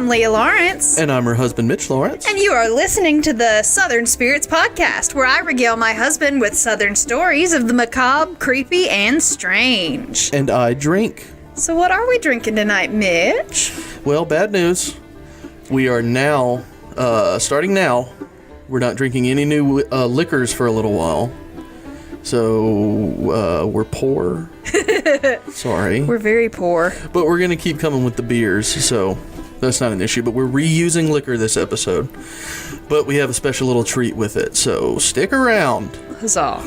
I'm Leah Lawrence. And I'm her husband, Mitch Lawrence. And you are listening to the Southern Spirits Podcast, where I regale my husband with Southern stories of the macabre, creepy, and strange. And I drink. So what are we drinking tonight, Mitch? Well, bad news. We are now, starting now, we're not drinking any new liquors for a little while. So, we're poor. Sorry. We're very poor. But we're going to keep coming with the beers, so that's not an issue. But we're reusing liquor this episode. But we have a special little treat with it, so stick around. Huzzah.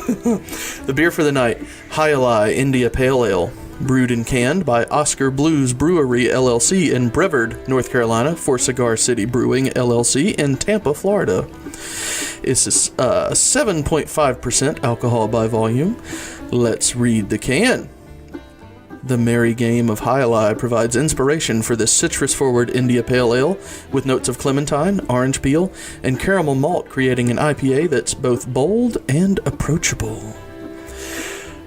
The beer for the night, Alai India Pale Ale. Brewed and canned by Oscar Blues Brewery, LLC in Brevard, North Carolina for Cigar City Brewing, LLC in Tampa, Florida. It's 7.5% alcohol by volume. Let's read the can. The merry game of Alai provides inspiration for this citrus-forward India Pale Ale with notes of clementine, orange peel, and caramel malt, creating an IPA that's both bold and approachable.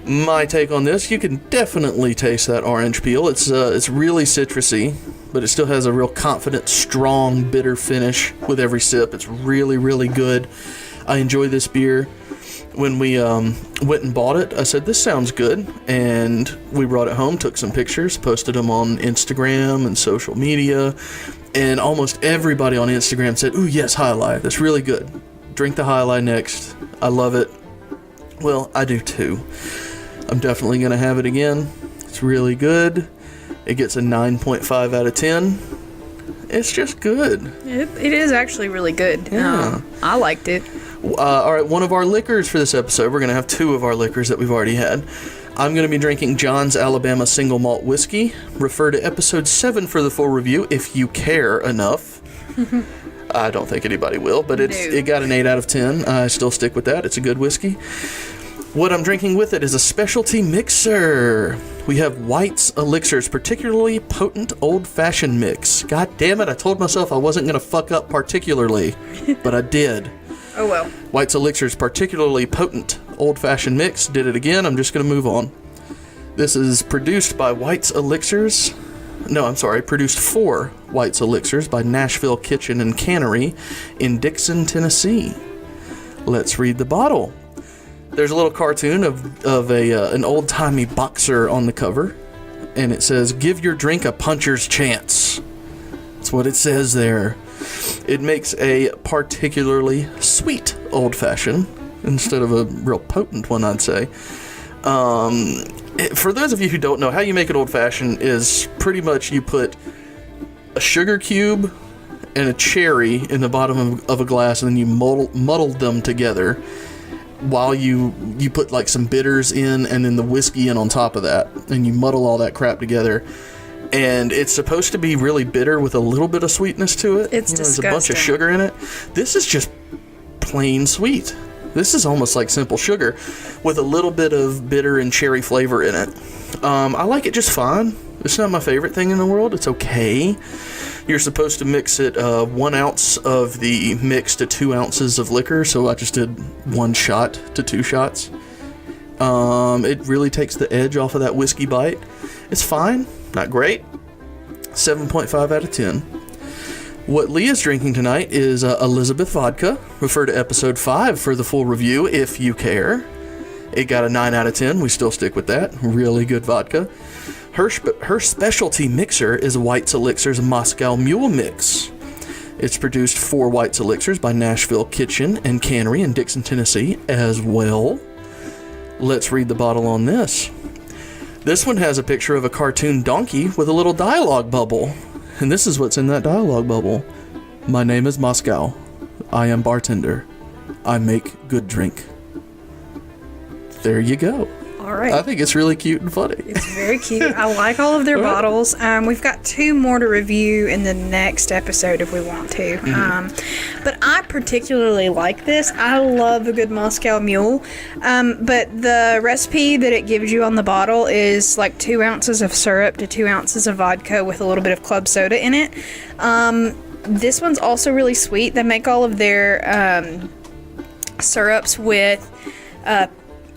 My take on this, you can definitely taste that orange peel. It's really citrusy, but it still has a real confident, strong, bitter finish with every sip. It's really, really good. I enjoy this beer. When we went and bought it, I said, this sounds good, and we brought it home, took some pictures, posted them on Instagram and social media, and almost everybody on Instagram said, ooh, yes, Alai, that's really good. Drink the Alai next. I love it. Well, I do too. I'm definitely going to have it again. It's really good. It gets a 9.5 out of 10. It's just good. It is actually really good. Yeah. I liked it. All right, one of our liquors for this episode, we're going to have two of our liquors that we've already had. I'm going to be drinking John's Alabama Single-Malt Whiskey. Refer to episode 7 for the full review if you care enough. I don't think anybody will, but it got an 8 out of 10. I still stick with that. It's a good whiskey. What I'm drinking with it is a specialty mixer. We have White's Elixirs, particularly potent old-fashioned mix. God damn it, I told myself I wasn't going to fuck up particularly, but I did. Oh well. White's Elixirs, particularly potent old-fashioned mix. Did it again, I'm just going to move on. This is produced by White's Elixirs. No, I'm sorry, produced for White's Elixirs by Nashville Kitchen and Cannery in Dixon, Tennessee. Let's read the bottle. There's a little cartoon of an old-timey boxer on the cover, and it says, give your drink a puncher's chance. That's what it says there. It makes a particularly sweet old-fashioned, instead of a real potent one, I'd say. For those of you who don't know, how you make an old-fashioned is pretty much you put a sugar cube and a cherry in the bottom of a glass, and then you muddle them together, while you put like some bitters in and then the whiskey in on top of that, and you muddle all that crap together, and it's supposed to be really bitter with a little bit of sweetness to it. It's disgusting. There's a bunch of sugar in it. This is just plain sweet. This is almost like simple sugar with a little bit of bitter and cherry flavor in it. I like it just fine. It's not my favorite thing in the world. It's okay. You're supposed to mix it 1 ounce of the mix to 2 ounces of liquor, so I just did 1 shot to 2 shots. It really takes the edge off of that whiskey bite. It's fine, not great. 7.5 out of 10. What Leah's drinking tonight is Elizabeth Vodka. Refer to episode 5 for the full review if you care. It got a 9 out of 10. We still stick with that. Really good vodka. Her specialty mixer is White's Elixirs Moscow Mule Mix. It's produced for White's Elixirs by Nashville Kitchen and Cannery in Dixon, Tennessee as well. Let's read the bottle on this. This one has a picture of a cartoon donkey with a little dialogue bubble. And this is what's in that dialogue bubble. My name is Moscow. I am bartender. I make good drink. There you go. All right. I think it's really cute and funny. It's very cute. I like all of their bottles. We've got 2 more to review in the next episode if we want to. But I particularly like this. I love a good Moscow Mule. But the recipe that it gives you on the bottle is like 2 ounces of syrup to 2 ounces of vodka with a little bit of club soda in it. This one's also really sweet. They make all of their syrups with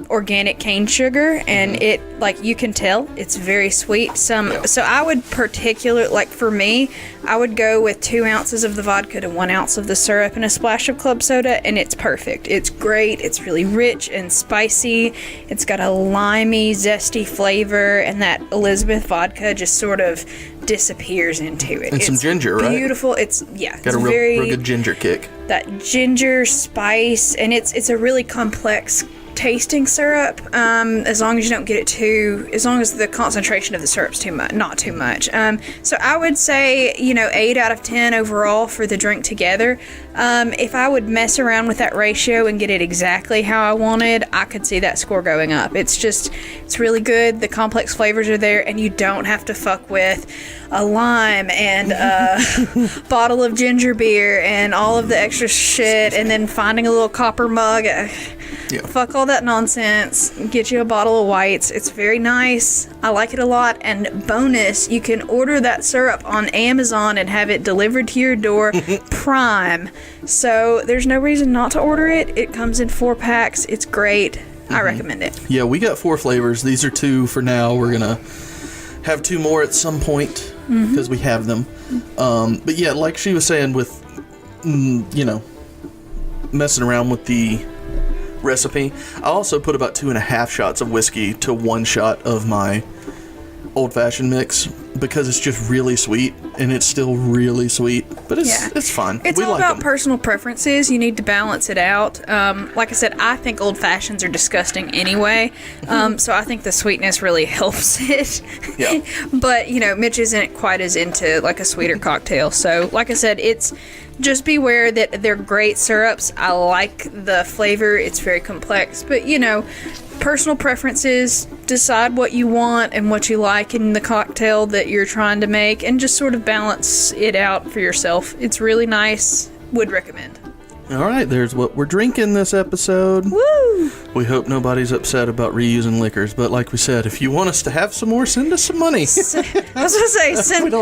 organic cane sugar, and it, like, you can tell it's very sweet. So I would for me, I would go with 2 ounces of the vodka to 1 ounce of the syrup and a splash of club soda, and it's perfect. It's great. It's really rich and spicy. It's got a limey, zesty flavor, and that Elizabeth vodka just sort of disappears into it. And it's some ginger, right? Beautiful. It's got a real good ginger kick. That ginger spice, and it's a really complex tasting syrup, as long as you don't get it as long as the concentration of the syrup's not too much. So I would say, 8 out of 10 overall for the drink together. If I would mess around with that ratio and get it exactly how I wanted, I could see that score going up. It's really good. The complex flavors are there, and you don't have to fuck with a lime and a bottle of ginger beer and all of the extra shit, and then finding a little copper mug. Fuck all that nonsense. Get you a bottle of whites. It's very nice. I like it a lot. And bonus, you can order that syrup on Amazon and have it delivered to your door prime. So there's no reason not to order it. It comes in 4 packs. It's great. I recommend it. Yeah, we got 4 flavors. These are 2 for now. We're gonna have 2 more at some point because we have them. But yeah, like she was saying, with messing around with the recipe, I also put about 2.5 shots of whiskey to 1 shot of my old-fashioned mix because it's just really sweet, and it's still really sweet, but it's fun. It's all about personal preferences. You need to balance it out. Like I said, I think old-fashions are disgusting anyway, so I think the sweetness really helps it. Yeah. But, Mitch isn't quite as into, like, a sweeter cocktail, so, like I said, just beware that they're great syrups. I like the flavor. It's very complex. But, personal preferences. Decide what you want and what you like in the cocktail that you're trying to make, and just sort of balance it out for yourself. It's really nice. Would recommend. All right, there's what we're drinking this episode. Woo! We hope nobody's upset about reusing liquors, but like we said, if you want us to have some more, send us some money. I was going to say, send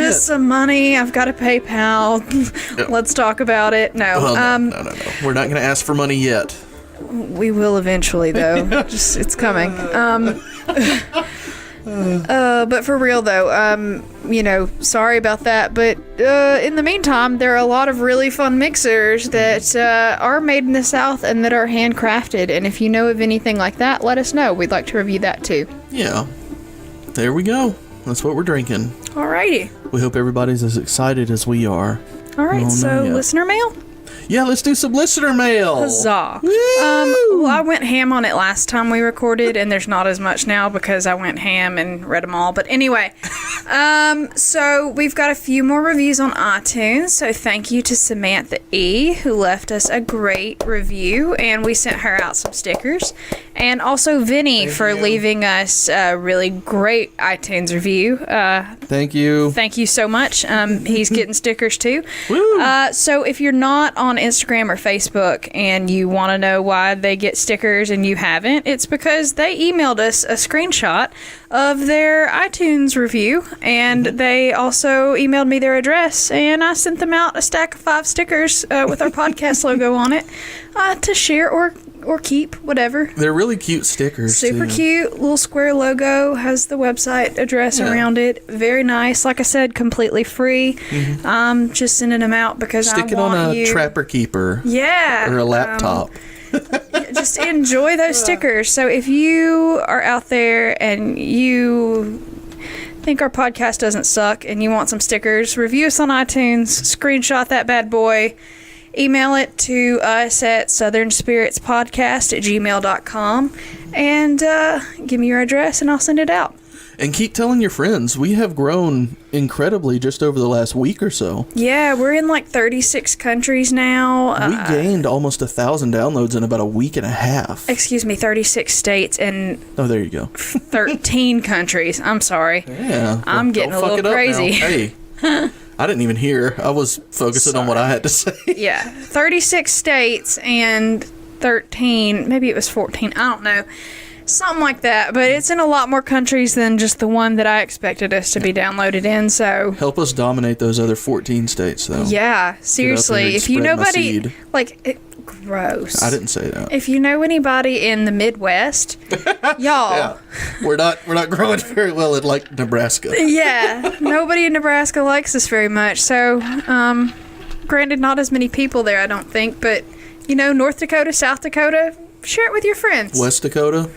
us some money. I've got a PayPal. Yep. Let's talk about it. No. Well, no. We're not going to ask for money yet. We will eventually, though. It's coming. But for real, though, sorry about that. But in the meantime, there are a lot of really fun mixers that are made in the South and that are handcrafted. And if you know of anything like that, let us know. We'd like to review that, too. Yeah. There we go. That's what we're drinking. Alrighty. We hope everybody's as excited as we are. All right, so listener mail? Yeah, let's do some listener mail. Huzzah. I went ham on it last time we recorded, and there's not as much now because I went ham and read them all. But anyway, so we've got a few more reviews on iTunes. So thank you to Samantha E., who left us a great review, and we sent her out some stickers. And also Vinny for leaving us a really great iTunes review. Thank you. Thank you so much. He's getting stickers too. Woo. So if you're not on Instagram or Facebook and you want to know why they get stickers and you haven't, it's because they emailed us a screenshot of their iTunes review, and they also emailed me their address, and I sent them out a stack of 5 stickers with our podcast logo on it to share or keep, whatever. They're really cute stickers. Super cute. Little square logo, has the website address around it. Very nice. Like I said, completely free. Just sending them out because Stick I it want on a you. Trapper Keeper. Yeah. Or a laptop. Just enjoy those stickers. So if you are out there and you think our podcast doesn't suck and you want some stickers, review us on iTunes, screenshot that bad boy, email it to us at southernspiritspodcast@gmail.com, and give me your address and I'll send it out. And keep telling your friends. We have grown incredibly just over the last week or so. Yeah, we're in like 36 countries now. We gained almost 1,000 downloads in about a week and a half. Excuse me, 36 states and... Oh, there you go. 13 countries. I'm sorry. Yeah. I'm getting a little crazy. Hey. I didn't even hear. I was focusing on what I had to say. Yeah. 36 states and 13, maybe it was 14. I don't know. Something like that. But it's in a lot more countries than just the one that I expected us to be downloaded in. So help us dominate those other 14 states, though. Yeah. Seriously. If you nobody... Like... gross. I didn't say that. If you know anybody in the Midwest, y'all. Yeah. We're not growing very well in like Nebraska. Yeah, nobody in Nebraska likes us very much. So, granted, not as many people there, I don't think, but North Dakota, South Dakota, share it with your friends. West Dakota?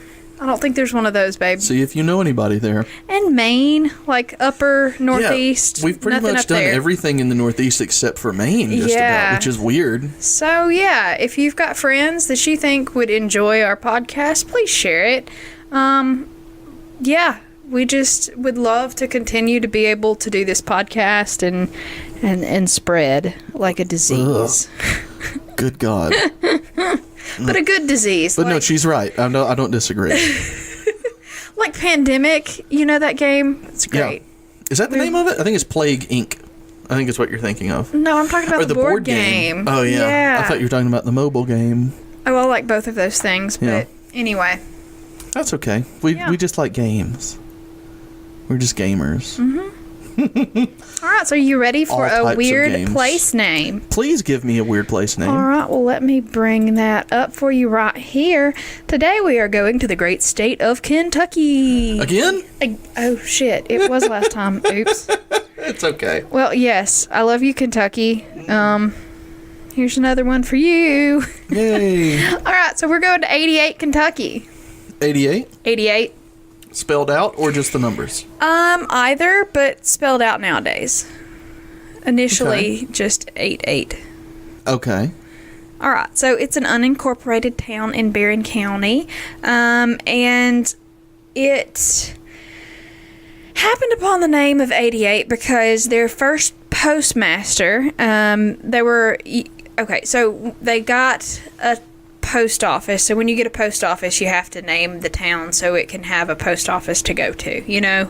I don't think there's one of those, babe. See if you know anybody there. And Maine, like upper Northeast. Yeah, we've pretty much done everything in the Northeast except for Maine, just about, which is weird. So, yeah, if you've got friends that you think would enjoy our podcast, please share it. Yeah, we just would love to continue to be able to do this podcast and spread like a disease. Good God. But a good disease. But no, she's right. I don't disagree. Like Pandemic, you know that game? It's great. Yeah. Is that the name of it? I think it's Plague Inc. I think it's what you're thinking of. No, I'm talking about the board game. Oh, yeah. I thought you were talking about the mobile game. Oh, I like both of those things, but anyway. That's okay. We just like games. We're just gamers. Mm-hmm. All right, so are you ready for a weird place name? Please give me a weird place name. All right, well, let me bring that up for you right here. Today we are going to the great state of Kentucky. Again? Oh, shit. It was last time. Oops. It's okay. Well, yes. I love you, Kentucky. Here's another one for you. Yay. All right, so we're going to 88, Kentucky. 88? 88. Spelled out or just the numbers? Either, but spelled out nowadays. Initially, just 88. Okay. All right, so it's an unincorporated town in Barron County, and it happened upon the name of 88 because their first postmaster, so they got a post office. So when you get a post office, you have to name the town so it can have a post office to go to,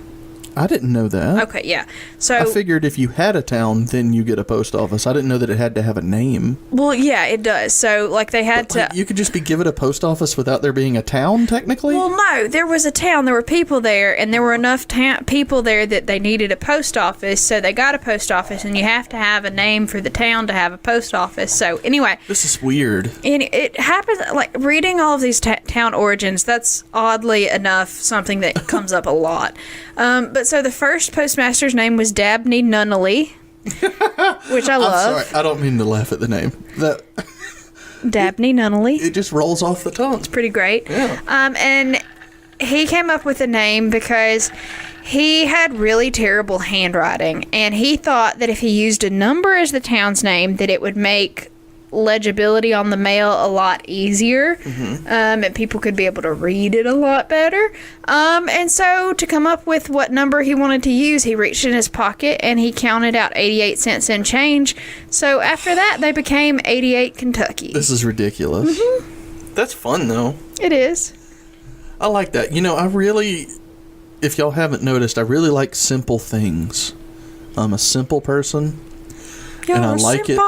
I didn't know that. Okay, yeah. So I figured if you had a town, then you get a post office. I didn't know that it had to have a name. Well, yeah, it does. So, like, they had to... You could just be given a post office without there being a town, technically? Well, no. There was a town. There were people there, and there were enough people there that they needed a post office, so they got a post office, and you have to have a name for the town to have a post office. So, anyway... This is weird. And it happens, like, reading all of these town origins, that's oddly enough something that comes up a lot. But so the first postmaster's name was Dabney Nunnally, which I love. I'm sorry, I don't mean to laugh at the name. Dabney Nunnally. It just rolls off the tongue. It's pretty great. Yeah. And he came up with the name because he had really terrible handwriting, and he thought that if he used a number as the town's name, that it would make legibility on the mail a lot easier, and people could be able to read it a lot better. And so to come up with what number he wanted to use, he reached in his pocket and he counted out 88 cents in change. So after that, they became 88 Kentucky. This is ridiculous. That's fun, though. It is. I like that. I really, if y'all haven't noticed, I really like simple things. I'm a simple person. And I like it.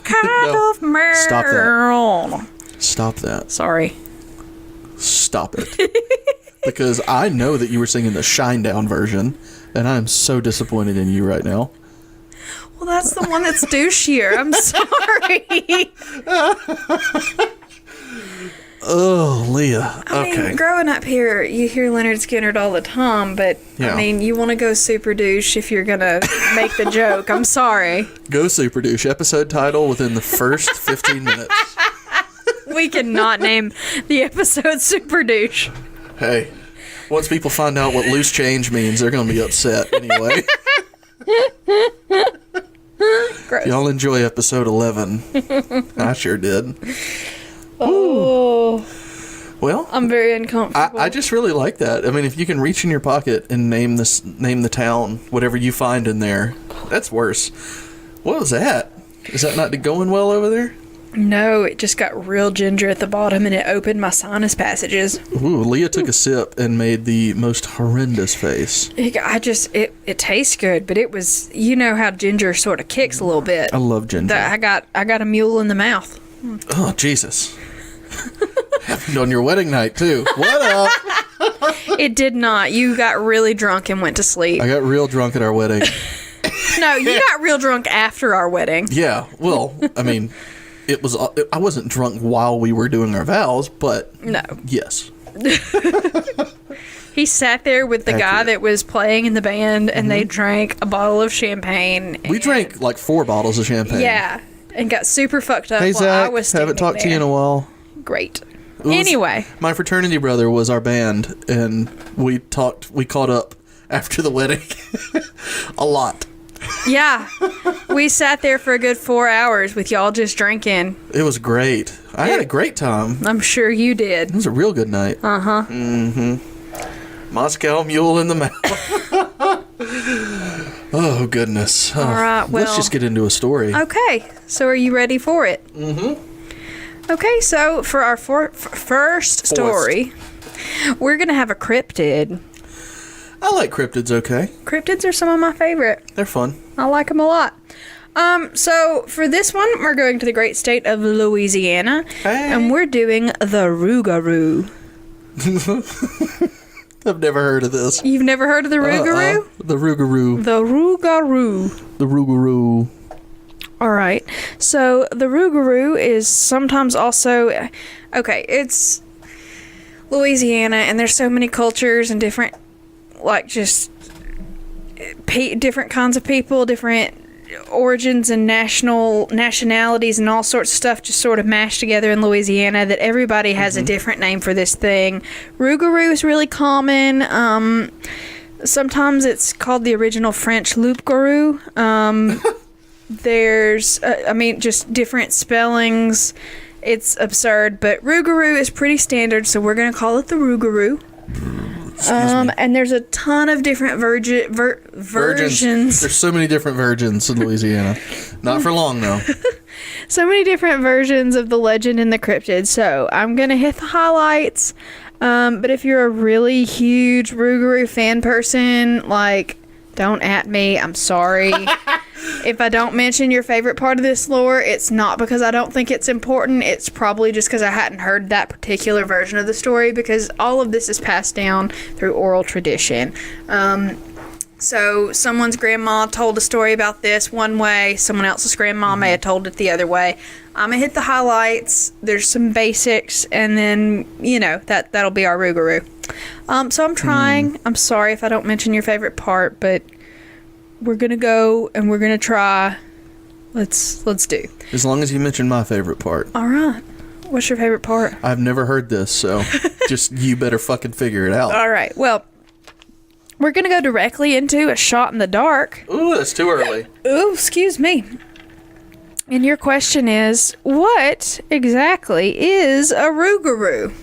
Kind of marijuana. Stop that. Sorry. Stop it. Because I know that you were singing the Shinedown version, and I'm so disappointed in you right now. Well, that's the one that's douchier. I'm sorry. Oh, Leah. I mean, growing up here, you hear Leonard Skinner all the time, but, I mean, you want to go super douche if you're going to make the joke. I'm sorry. Go super douche. Episode title within the first 15 minutes. We cannot name the episode super douche. Hey, once people find out what loose change means, they're going to be upset anyway. Gross. Y'all enjoy episode 11. I sure did. Oh. Well, I'm very uncomfortable. I just really like that. I mean, if you can reach in your pocket and name the town, whatever you find in there, that's worse. What was that? Is that not going well over there? No, it just got real ginger at the bottom and it opened my sinus passages. Ooh, Leah took a sip and made the most horrendous face. It tastes good, but it was, how ginger sort of kicks a little bit. I love ginger. I got a mule in the mouth. Oh, Jesus. Happened on your wedding night, too. What up? It did not. You got really drunk and went to sleep. I got real drunk at our wedding. No, you got real drunk after our wedding. Yeah, well, I mean, it was. I wasn't drunk while we were doing our vows, but No. yes. He sat there with the guy Accurate. that was playing in the band, and they drank a bottle of champagne. We drank like 4 bottles of champagne. Yeah, and got super fucked up Hey while Zach, I was haven't talked to you in a while. Great. It was- Anyway. my fraternity brother was our band, and we caught up after the wedding. A lot. Yeah. We sat there for a good 4 hours with y'all just drinking. It was great. I had a great time. I'm sure you did. It was a real good night. Uh-huh. Moscow Mule in the mouth. Oh, goodness. All right, well. Let's just get into a story. Okay. So are you ready for it? Mm-hmm. Okay, so for our first story, we're going to have a cryptid. I like cryptids, okay? Cryptids are some of my favorite. They're fun. I like them a lot. So for this one, we're going to the great state of Louisiana, and we're doing the Rougarou. I've never heard of this. You've never heard of the Rougarou? The Rougarou. The Rougarou. The Rougarou. All right. So the Rougarou is sometimes also... Okay, it's Louisiana, and there's so many cultures and different, like, just different kinds of people, different origins and nationalities and all sorts of stuff just sort of mashed together in Louisiana that everybody has a different name for this thing. Rougarou is really common. Sometimes it's called the original French loup-garou. There's, just different spellings. It's absurd, but Rougarou is pretty standard, so we're going to call it the Rougarou. And there's a ton of different versions. There's so many different virgins in Louisiana. Not for long, though. So many different versions of the legend and the cryptid. So I'm going to hit the highlights. But if you're a really huge Rougarou fan person, like, don't at me. I'm sorry. If I don't mention your favorite part of this lore, it's not because I don't think it's important. It's probably just because I hadn't heard that particular version of the story, because all of this is passed down through oral tradition. So someone's grandma told a story about this one way. Someone else's grandma may have told it the other way. I'm going to hit the highlights. There's some basics, and then, that'll be our Rougarou. So I'm trying. I'm sorry if I don't mention your favorite part, but we're going to go and we're going to try. Let's do. As long as you mention my favorite part. All right. What's your favorite part? I've never heard this, so just you better fucking figure it out. All right. Well, we're going to go directly into a shot in the dark. Ooh, that's too early. Ooh, excuse me. And your question is, what exactly is a Rougarou?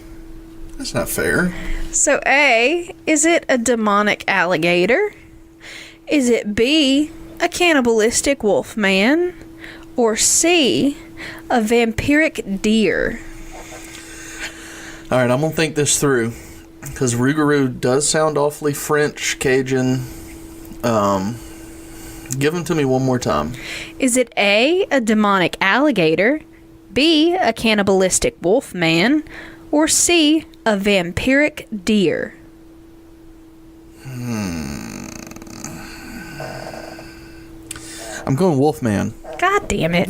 That's not fair. So A, is it a demonic alligator? Is it B, a cannibalistic wolf man? Or C, a vampiric deer? All right, I'm going to think this through. Because Rougarou does sound awfully French, Cajun. Give them to me one more time. Is it A, a demonic alligator? B, a cannibalistic wolf man? Or C, a vampiric deer? I'm going Wolfman. God damn it.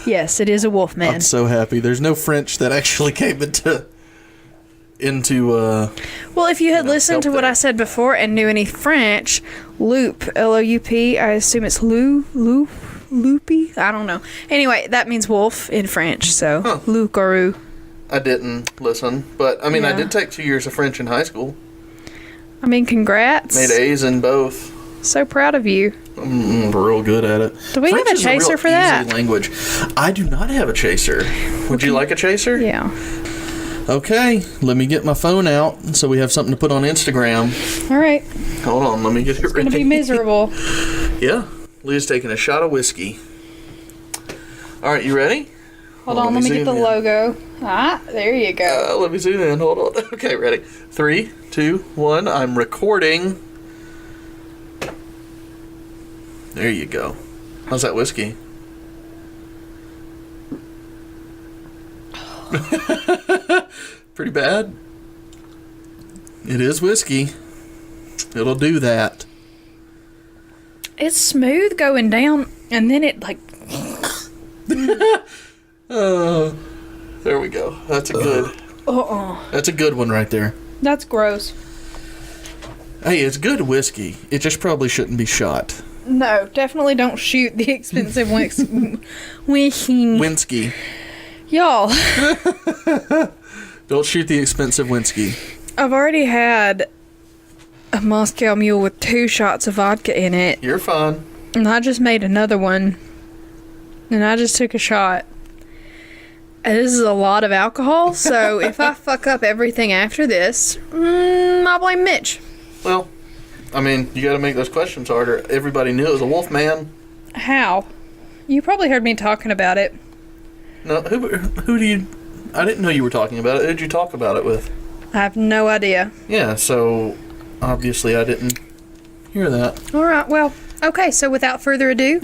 Yes, it is a wolf man. I'm so happy. There's no French that actually came into well, if you had listened to what there. I said before and knew any French, loup, L-O-U-P, I assume it's loopy? I don't know. Anyway, that means wolf in French, so loup-garou. I didn't listen, but I Yeah. did take 2 years of French in high school. Congrats. Made A's in both. So proud of you. I'm real good at it. Do we French have a is chaser real for that? easy language. I do not have a chaser. Would you like a chaser? Yeah. Okay, let me get my phone out so we have something to put on Instagram. All right. Hold on, let me get it ready. Gonna be miserable. Yeah, Leah's taking a shot of whiskey. All right, you ready? Hold on, let me get the logo. Ah, there you go. Let me zoom in. Hold on. Okay, ready. 3, 2, 1. I'm recording. There you go. How's that whiskey? Pretty bad. It is whiskey. It'll do that. It's smooth going down, and then it There we go. That's a good. That's a good one right there. That's gross. Hey, it's good whiskey. It just probably shouldn't be shot. No, definitely don't shoot the expensive whiskey. Winsky. Y'all. Don't shoot the expensive whiskey. I've already had a Moscow Mule with 2 shots of vodka in it. You're fine. And I just made another one. And I just took a shot. And this is a lot of alcohol, so if I fuck up everything after this, I'll blame Mitch. Well, I mean, you gotta make those questions harder. Everybody knew it was a wolf man. How? You probably heard me talking about it. No, who do you... I didn't know you were talking about it. Who did you talk about it with? I have no idea. Yeah, so obviously I didn't hear that. Alright, well, okay, so without further ado,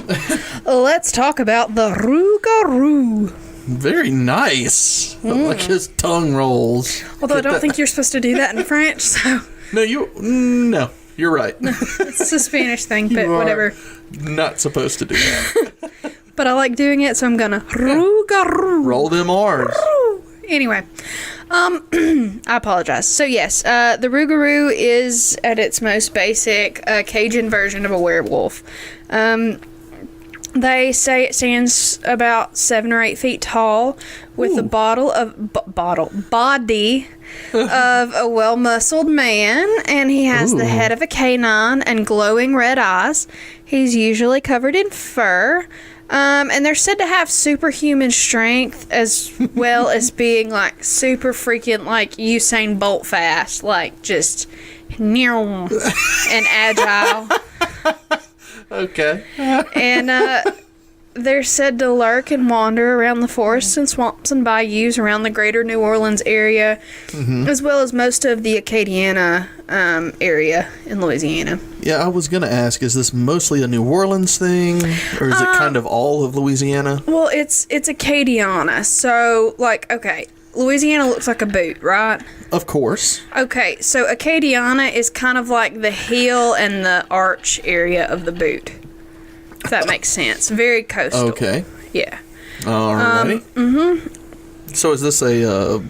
let's talk about the Rougarou. Very nice. Like his tongue rolls. Although I don't think you're supposed to do that in French, so... No, you're right. It's a Spanish thing, but whatever. Not supposed to do that. But I like doing it, so I'm gonna Rougarou. Roll them R's. Anyway, I apologize. So yes, the Rougarou is at its most basic Cajun version of a werewolf. They say it stands about 7 or 8 feet tall, with a body of a well-muscled man, and he has the head of a canine and glowing red eyes. He's usually covered in fur, and they're said to have superhuman strength, as well as being like super freaking like Usain Bolt fast, like just and agile. Okay. And they're said to lurk and wander around the forests and swamps and bayous around the greater New Orleans area, as well as most of the Acadiana area in Louisiana. Yeah, I was going to ask, is this mostly a New Orleans thing, or is it kind of all of Louisiana? Well, it's Acadiana, so, like, okay, Louisiana looks like a boot, right? Of course. Okay, so Acadiana is kind of like the heel and the arch area of the boot. If that makes sense. Very coastal. Okay. Yeah. Alrighty. So is this a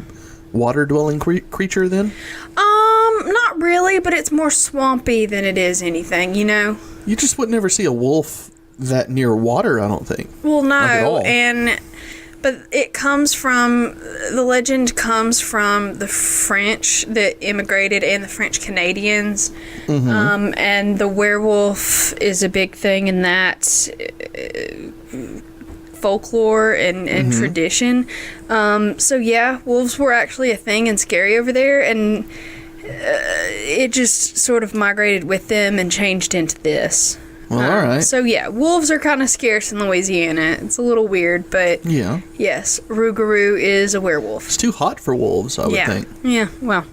water-dwelling creature then? Not really, but it's more swampy than it is anything, you know? You just would never see a wolf that near water, I don't think. Well, no, Not at all. But it comes from, the legend comes from the French that immigrated and the French Canadians. And the werewolf is a big thing in that folklore and tradition. So yeah, wolves were actually a thing and scary over there, and it just sort of migrated with them and changed into this. Well, all right. So yeah, wolves are kind of scarce in Louisiana. It's a little weird, but yeah. Yes, Rougarou is a werewolf. It's too hot for wolves, I would think. Yeah, well.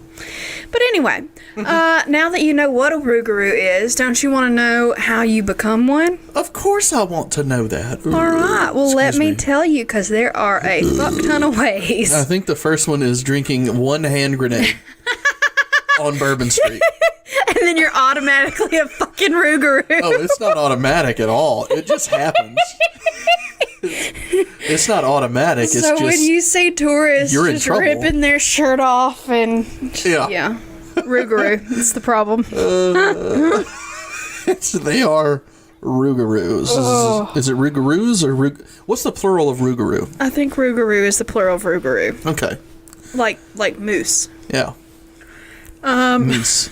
But anyway, now that you know what a Rougarou is, don't you want to know how you become one? Of course I want to know that. All right, well, let me tell you, because there are a fuck ton of ways. I think the first one is drinking one hand grenade on Bourbon Street. And then you're automatically a fucking Rougarou. Oh, it's not automatic at all. It just happens. It's not automatic. It's so just when you say tourists you're in just trouble. ripping their shirt off and Yeah. Rougarou, it's the problem. They are Rougarous. Is it Rougarous or what's the plural of Rougarou? I think Rougarou is the plural of Rougarou. Okay. Like moose. Yeah. Moose.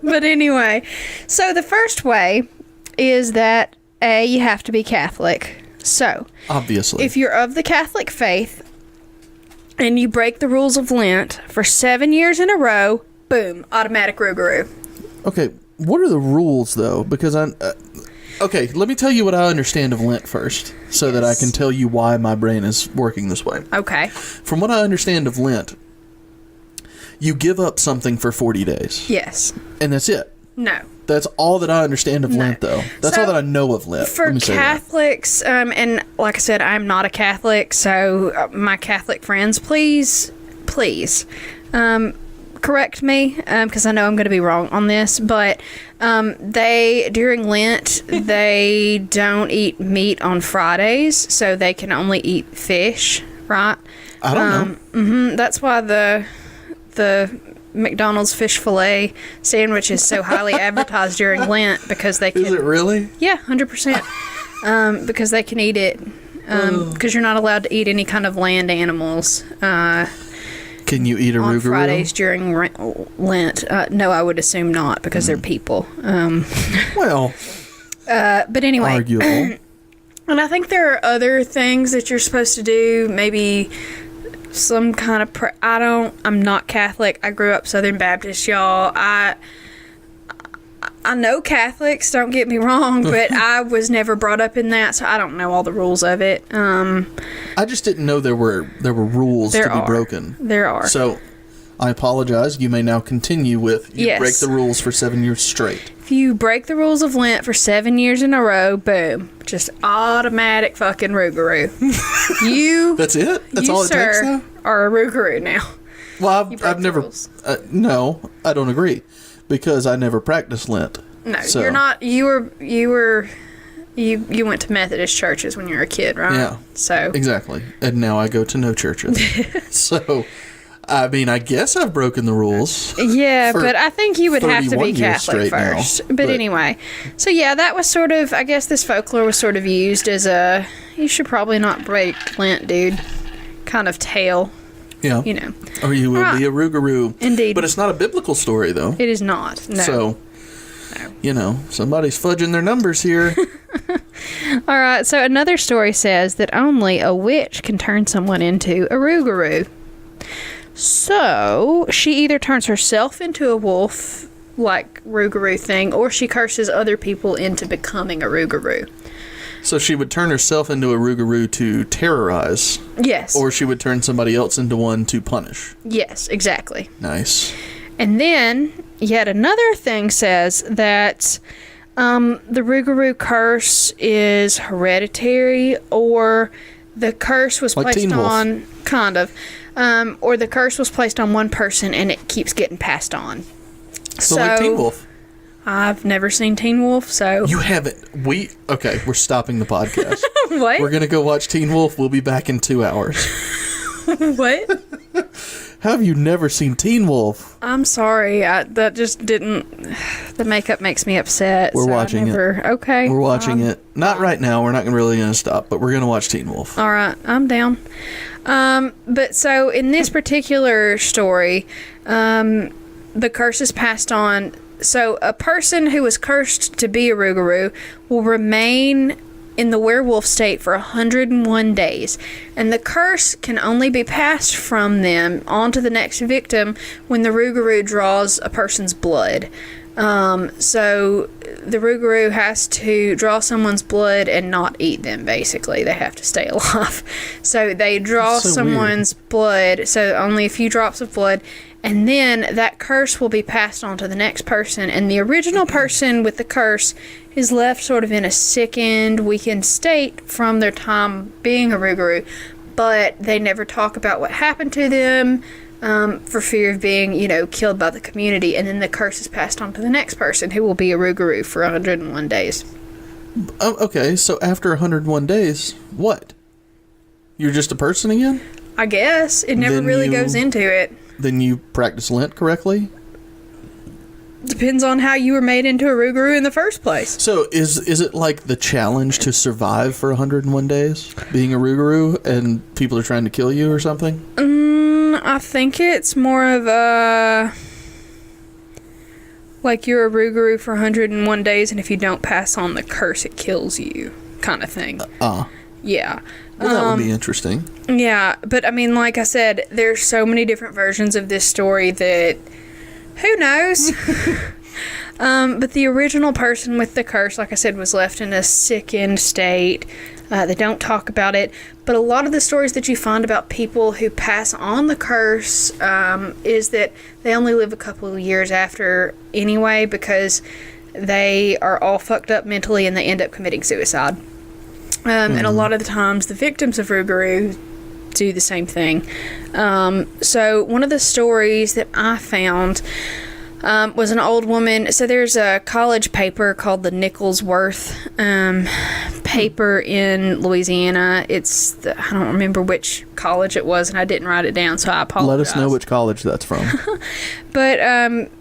But anyway, so the first way is that you have to be Catholic. So, obviously, if you're of the Catholic faith and you break the rules of Lent for 7 years in a row, boom, automatic Rougarou. Okay, what are the rules though? Because okay, let me tell you what I understand of Lent first, so that I can tell you why my brain is working this way. Okay. From what I understand of Lent, you give up something for 40 days. Yes. And that's it. No. That's all that I understand of Lent, though. That's all that I know of Lent. For Catholics, and like I said, I'm not a Catholic, so my Catholic friends, please, correct me, because I know I'm going to be wrong on this, but during Lent, they don't eat meat on Fridays, so they can only eat fish, right? I don't know. That's why the McDonald's fish fillet sandwich is so highly advertised during Lent, because they can... Is it really? Yeah, 100%. Because they can eat it. Because you're not allowed to eat any kind of land animals. Can you eat a on rougarou? Fridays during Lent? No, I would assume not, because they're people. Well, but anyway. arguable. And I think there are other things that you're supposed to do. Maybe some kind of... I'm not Catholic. I grew up Southern Baptist, y'all. I know Catholics, don't get me wrong, but I was never brought up in that, so I don't know all the rules of it. I just didn't know there were rules to be broken. There are. So, I apologize. You may now continue with break the rules for 7 years straight. If you break the rules of Lent for 7 years in a row, boom, just automatic fucking rougarou. That's it? That's all it takes, though? Are a rougarou now. Well, I've never... no, I don't agree. Because I never practiced Lent. No, so. You're not. You went to Methodist churches when you were a kid, right? Yeah. So exactly. And now I go to no churches. So, I mean, I guess I've broken the rules. Yeah, but I think you would have to be Catholic first. Now, but anyway, so yeah, that was sort of. I guess this folklore was sort of used as a "you should probably not break Lent, dude" kind of tale. Yeah. You know. Or you will be a rougarou. Indeed. But it's not a biblical story, though. It is not. No. So, you know, somebody's fudging their numbers here. All right. So another story says that only a witch can turn someone into a rougarou. So she either turns herself into a wolf, like rougarou thing, or she curses other people into becoming a rougarou. So she would turn herself into a rougarou to terrorize. Yes. Or she would turn somebody else into one to punish. Yes, exactly. Nice. And then, yet another thing says that the rougarou curse is hereditary, or the curse was like placed Teen Wolf. on... Kind of. Or the curse was placed on one person and it keeps getting passed on. So like Teen Wolf. I've never seen Teen Wolf, so... You haven't... Okay, we're stopping the podcast. What? We're going to go watch Teen Wolf. We'll be back in 2 hours. What? How have you never seen Teen Wolf? I'm sorry. That just didn't... The makeup makes me upset. We're watching it. Okay. We're watching it. Not right now. We're not really going to stop, but we're going to watch Teen Wolf. All right. I'm down. But so, in this particular story, the curse is passed on... So, a person who was cursed to be a rougarou will remain in the werewolf state for 101 days. And the curse can only be passed from them onto the next victim when the rougarou draws a person's blood. So, the rougarou has to draw someone's blood and not eat them, basically. They have to stay alive. So, they draw someone's blood, so only a few drops of blood. And then that curse will be passed on to the next person. And the original person with the curse is left sort of in a sickened, weakened state from their time being a rougarou. But they never talk about what happened to them for fear of being, killed by the community. And then the curse is passed on to the next person who will be a rougarou for 101 days. Okay, so after 101 days, what? You're just a person again? I guess. It never really goes into it. Then you practice Lent correctly? Depends on how you were made into a rougarou in the first place. So is it like the challenge to survive for 101 days? Being a rougarou and people are trying to kill you or something? I think it's more of a... Like you're a rougarou for 101 days and if you don't pass on the curse, it kills you kind of thing. Yeah. Well, that would be interesting. Yeah, but I mean, like I said, there's so many different versions of this story that who knows? But the original person with the curse, like I said, was left in a sickened state. They don't talk about it. But a lot of the stories that you find about people who pass on the curse is that they only live a couple of years after anyway because they are all fucked up mentally and they end up committing suicide. And a lot of the times, the victims of rougarou do the same thing. So one of the stories that I found was an old woman. So there's a college paper called the Nicholsworth paper in Louisiana. I don't remember which college it was, and I didn't write it down, so I apologize. Let us know which college that's from. But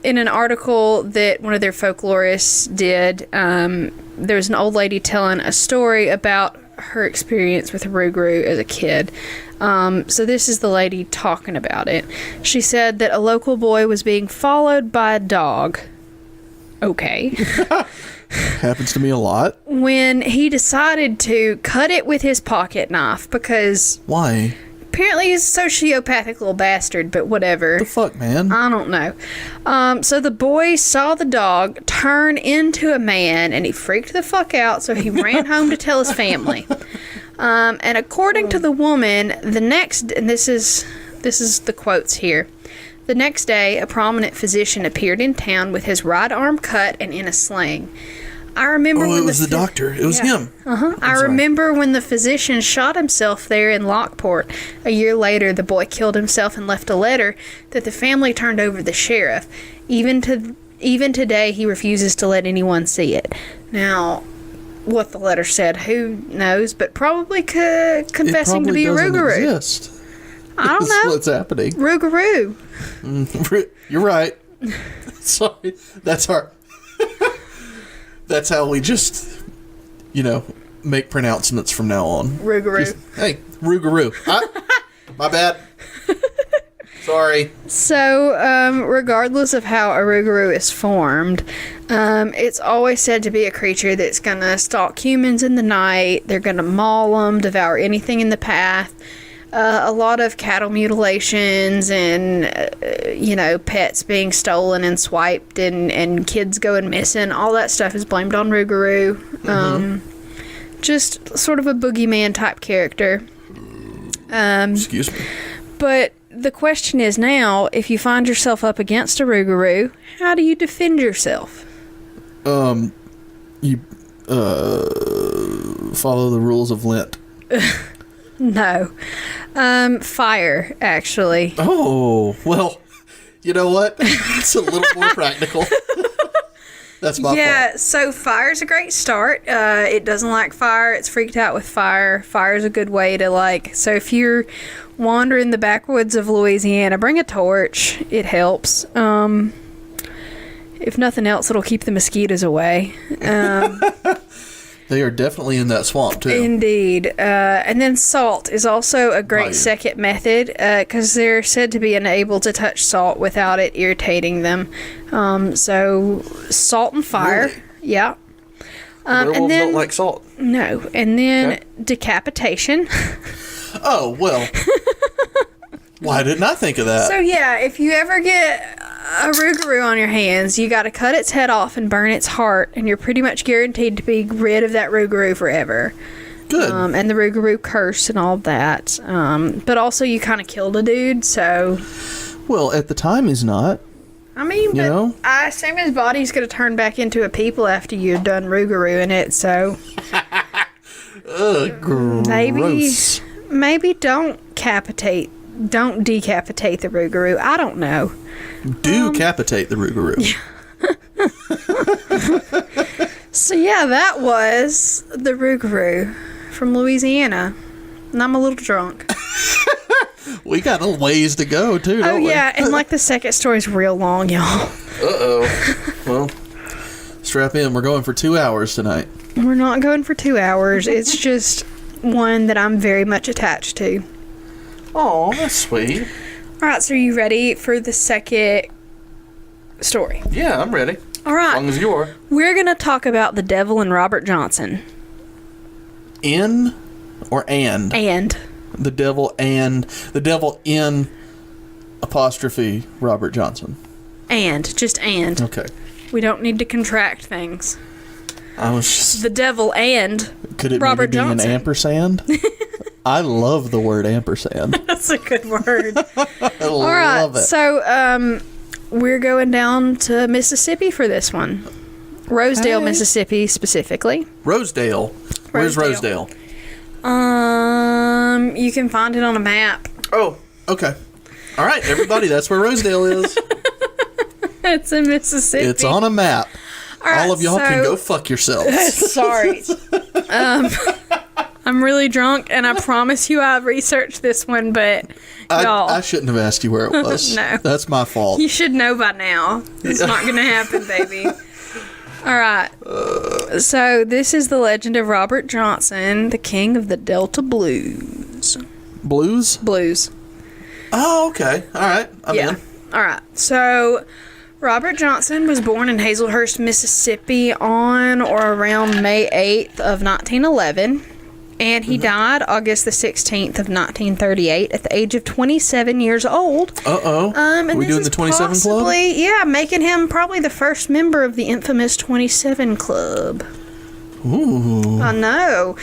in an article that one of their folklorists did, there was an old lady telling a story about her experience with Rougarou as a kid. So this is the lady talking about it. She said that a local boy was being followed by a dog. Okay. Happens to me a lot. When he decided to cut it with his pocket knife because... Why? Apparently he's a sociopathic little bastard, but whatever. The fuck, man? I don't know. So the boy saw the dog turn into a man, and he freaked the fuck out, so he ran home to tell his family. And according to the woman, and this is the quotes here. The next day, a prominent physician appeared in town with his right arm cut and in a sling. I remember when it was the doctor. It was him. I remember when the physician shot himself there in Lockport. A year later, the boy killed himself and left a letter that the family turned over to the sheriff. Even today, he refuses to let anyone see it. Now, what the letter said, who knows? But probably confessing to be a Rougarou. Exist. I don't know. What's happening? Rougarou. You're right. Sorry. That's how we just, make pronouncements from now on. Rougarou. Hey, Rougarou. My bad. Sorry. So, regardless of how a Rougarou is formed, it's always said to be a creature that's going to stalk humans in the night. They're going to maul them, devour anything in the path. A lot of cattle mutilations and, pets being stolen and swiped and kids going missing. All that stuff is blamed on Rougarou. Mm-hmm. Just sort of a boogeyman type character. Excuse me. But the question is now, if you find yourself up against a Rougarou, how do you defend yourself? You follow the rules of Lent. No. Fire, actually. Oh, well, you know what? It's a little more practical. That's my fault. So fire's a great start. It doesn't like fire. It's freaked out with fire. Fire's a good way to so if you're wandering the backwoods of Louisiana, bring a torch. It helps. If nothing else, it'll keep the mosquitoes away. They are definitely in that swamp, too. Indeed. And then salt is also a great second method because they're said to be unable to touch salt without it irritating them. So salt and fire. Really? Yeah. Werewolves don't like salt. No. And then decapitation. Oh, well. Why didn't I think of that? So, yeah, if you ever get a Rougarou on your hands, you got to cut its head off and burn its heart, and you're pretty much guaranteed to be rid of that Rougarou forever. Good. And the Rougarou curse and all that. But also, you kind of killed a dude, so... Well, at the time, he's not. I mean, I assume his body's going to turn back into a people after you're done Rougarou-ing it, so... Gross. Maybe don't decapitate the Rougarou. I don't know. Decapitate the Rougarou. So yeah, that was the Rougarou from Louisiana. And I'm a little drunk. We got a ways to go, too, don't we? Oh, yeah, and the second story's real long, y'all. Uh-oh. Well, strap in. We're going for 2 hours tonight. We're not going for 2 hours. It's just one that I'm very much attached to. Oh, that's sweet. All right, so are you ready for the second story? Yeah, I'm ready. All right. As long as you are. We're going to talk about the devil and Robert Johnson. In or and? And. The devil in apostrophe Robert Johnson. Just and. Okay. We don't need to contract things. I was just... The devil and Could it Robert maybe be Johnson. an ampersand? I love the word ampersand. That's a good word. I love it. So, we're going down to Mississippi for this one. Rosedale, Mississippi, specifically. Rosedale. Where's Rosedale? You can find it on a map. Oh, okay. All right, everybody, that's where Rosedale is. It's in Mississippi. It's on a map. All of y'all can go fuck yourselves. Sorry. I'm really drunk, and I promise you I researched this one, but y'all. I shouldn't have asked you where it was. No. That's my fault. You should know by now. It's not going to happen, baby. All right. So this is the legend of Robert Johnson, the king of the Delta Blues. Blues? Oh, okay. All right. I'm in. All right. So Robert Johnson was born in Hazelhurst, Mississippi on or around May 8th of 1911. And he died August the 16th of 1938 at the age of 27 years old. Uh-oh. And Are we doing the 27 Club? Yeah, making him probably the first member of the infamous 27 Club. Ooh. I know.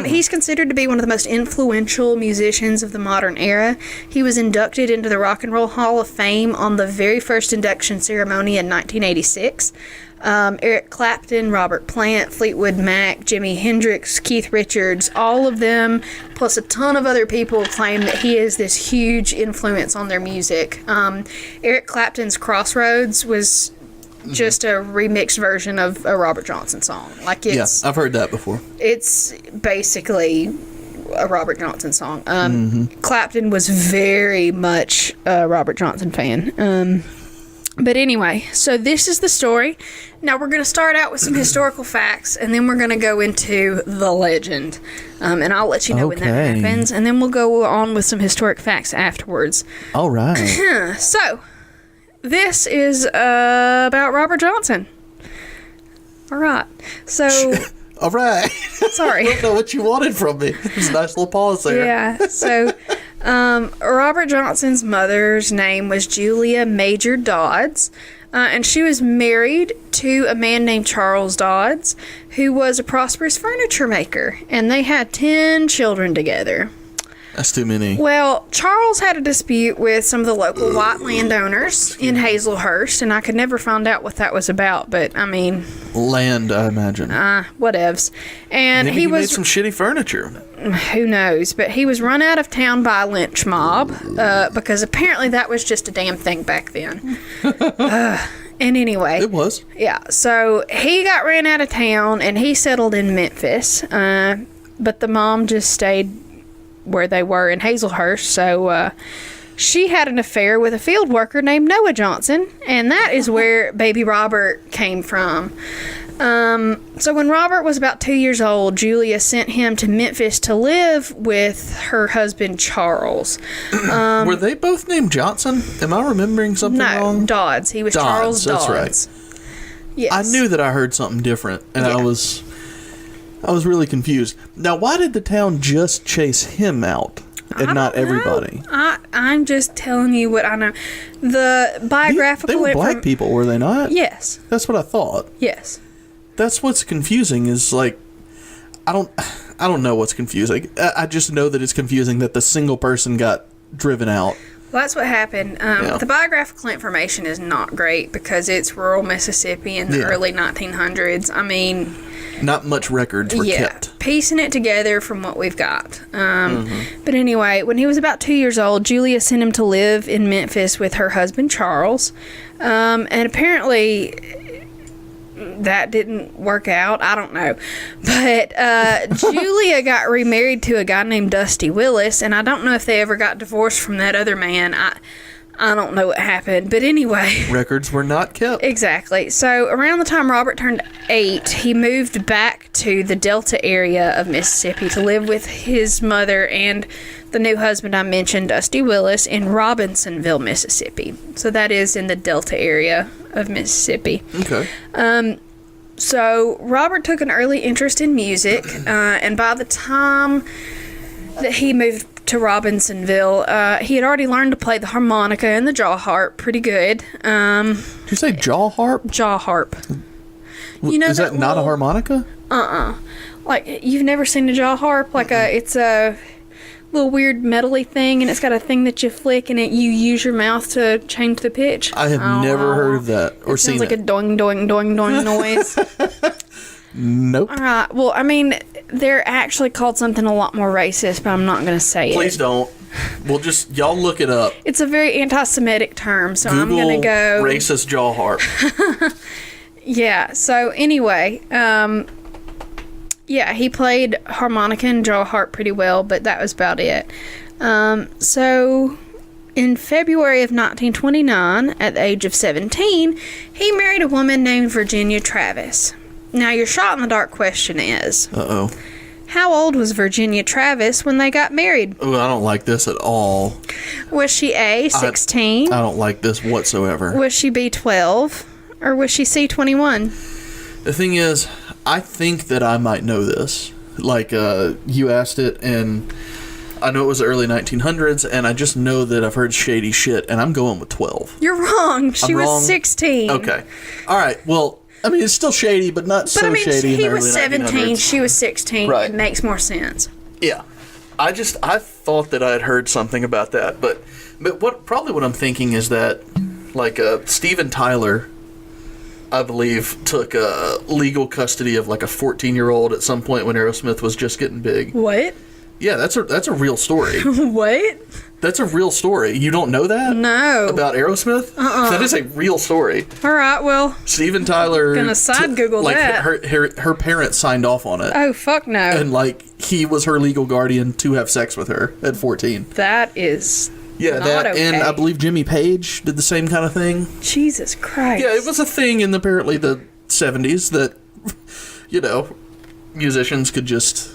He's considered to be one of the most influential musicians of the modern era. He was inducted into the Rock and Roll Hall of Fame on the very first induction ceremony in 1986. Eric Clapton, Robert Plant, Fleetwood Mac, Jimi Hendrix, Keith Richards, all of them, plus a ton of other people claim that he is this huge influence on their music. Eric Clapton's Crossroads was just a remixed version of a Robert Johnson song. Yeah, I've heard that before. It's basically a Robert Johnson song. Clapton was very much a Robert Johnson fan. But anyway, so this is the story. Now we're going to start out with some historical facts, and then we're going to go into the legend. And I'll let you know when that happens, and then we'll go on with some historic facts afterwards. All right. So, this is about Robert Johnson. All right. So... All right. Sorry. I don't know what you wanted from me. There's a nice little pause there. Yeah. So, Robert Johnson's mother's name was Julia Major Dodds, and she was married to a man named Charles Dodds, who was a prosperous furniture maker, and they had 10 children together. That's too many. Well, Charles had a dispute with some of the local white landowners in Hazelhurst, and I could never find out what that was about, but, I mean... Land, I imagine. Whatevs. And Maybe he made some shitty furniture. Who knows? But he was run out of town by a lynch mob, because apparently that was just a damn thing back then. And anyway... It was. Yeah, so he got ran out of town, and he settled in Memphis, but the mom just stayed where they were in Hazelhurst, so she had an affair with a field worker named Noah Johnson, and that is where baby Robert came from. So when Robert was about 2 years old, Julia sent him to Memphis to live with her husband Charles. Were they both named Johnson? Am I remembering something wrong? No, Dodds. He was Charles Dodds. That's right. Yes. I knew that I heard something different, and I was really confused. Now, why did the town just chase him out and not everybody? I'm just telling you what I know. The biographical... They were black people, were they not? Yes. That's what I thought. Yes. That's what's confusing is, like... I don't know what's confusing. I just know that it's confusing that the single person got driven out. Well, that's what happened. The biographical information is not great because it's rural Mississippi in the early 1900s. I mean... Not much records were kept. Piecing it together from what we've got. But anyway, when he was about 2 years old, Julia sent him to live in Memphis with her husband, Charles. And apparently that didn't work out. I don't know. But Julia got remarried to a guy named Dusty Willis, and I don't know if they ever got divorced from that other man. I don't know what happened, but anyway. Records were not kept. Exactly. So around the time Robert turned 8, he moved back to the Delta area of Mississippi to live with his mother and the new husband I mentioned, Dusty Willis, in Robinsonville, Mississippi. So that is in the Delta area of Mississippi. Okay. So Robert took an early interest in music, and by the time that he moved to Robinsonville, he had already learned to play the harmonica and the jaw harp pretty good. Did you say jaw harp? Jaw harp. You know, is that not a harmonica? Like, you've never seen a jaw harp? Like, it's a little weird metally thing, and it's got a thing that you flick, and you use your mouth to change the pitch. I have never heard of that or seen it. Sounds like a doing, doing, doing, doing noise. Nope. All right. Well, I mean, they're actually called something a lot more racist, but I'm not going to say it. Please don't. We'll y'all look it up. It's a very anti-Semitic term, so Google I'm going to go... racist jaw harp. Yeah, so anyway, yeah, he played harmonica and jaw harp pretty well, but that was about it. So, in February of 1929, at the age of 17, he married a woman named Virginia Travis. Now, your shot-in-the-dark question is... Uh-oh. How old was Virginia Travis when they got married? Oh, I don't like this at all. Was she A, 16? I don't like this whatsoever. Was she B, 12? Or was she C, 21? The thing is, I think that I might know this. Like, you asked it, and I know it was the early 1900s, and I just know that I've heard shady shit, and I'm going with 12. You're wrong. She was wrong? 16. Okay. All right. Well, I mean, it's still shady, but not so shady in the early 1900s. He was 17, she was 16. Right. It makes more sense. Yeah. I thought that I had heard something about that, but what I'm thinking is that, like, Steven Tyler, I believe, took legal custody of like a 14-year-old at some point when Aerosmith was just getting big. What? Yeah, that's a real story. What? That's a real story. You don't know that? No. About Aerosmith? That is a real story. All right, well. Steven Tyler. Gonna side Google that. Her parents signed off on it. Oh, fuck no. And like he was her legal guardian to have sex with her at 14. That is. Yeah, not okay. And I believe Jimmy Page did the same kind of thing. Jesus Christ. Yeah, it was a thing in apparently the 70s that, musicians could just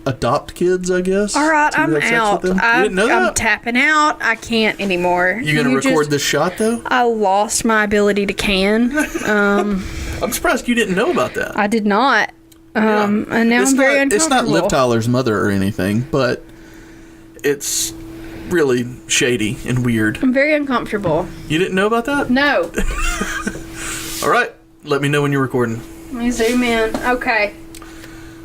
adopt kids, I guess. All right, I'm out. You didn't know that? I'm tapping out. I can't anymore. You going to record this shot, though? I lost my ability to can. I'm surprised you didn't know about that. I did not. And now I'm very uncomfortable. It's not Liv Tyler's mother or anything, but it's really shady and weird. I'm very uncomfortable. You didn't know about that? No. All right. Let me know when you're recording. Let me zoom in. Okay.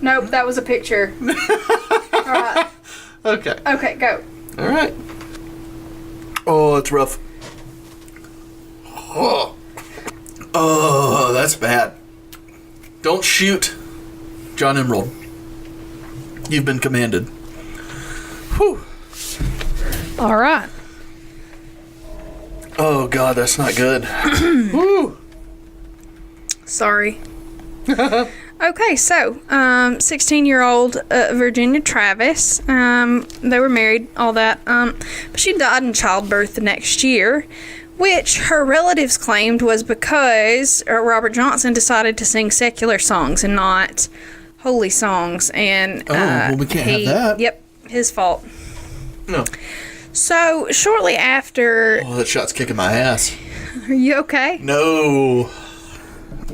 Nope, that was a picture. All right. Okay. Okay, go. All right. Oh, it's rough. Oh, that's bad. Don't shoot John Emerald. You've been commanded. Whew. All right. Oh, God, that's not good. Whew. Sorry. Okay, so 16-year-old Virginia Travis, they were married, all that, but she died in childbirth the next year, which her relatives claimed was because Robert Johnson decided to sing secular songs and not holy songs, and well, we can't have that. Yep, his fault. No. So shortly after, that shot's kicking my ass. Are you okay? No.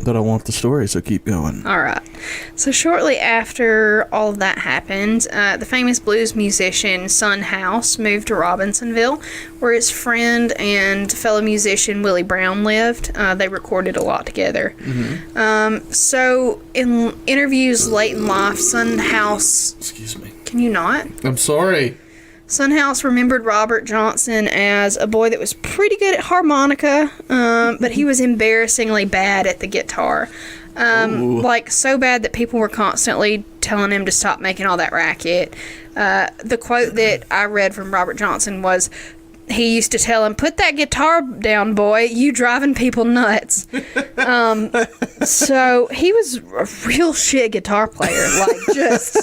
But I want the story, so keep going. All right. So shortly after all of that happened, the famous blues musician Son House moved to Robinsonville, where his friend and fellow musician Willie Brown lived. They recorded a lot together. Mm-hmm. So in interviews late in life, Son House... Excuse me. Can you not? I'm sorry. Son House remembered Robert Johnson as a boy that was pretty good at harmonica, but he was embarrassingly bad at the guitar. Like, so bad that people were constantly telling him to stop making all that racket. The quote that I read from Robert Johnson was, he used to tell him, "Put that guitar down, boy. You driving people nuts." So he was a real shit guitar player. Like, just,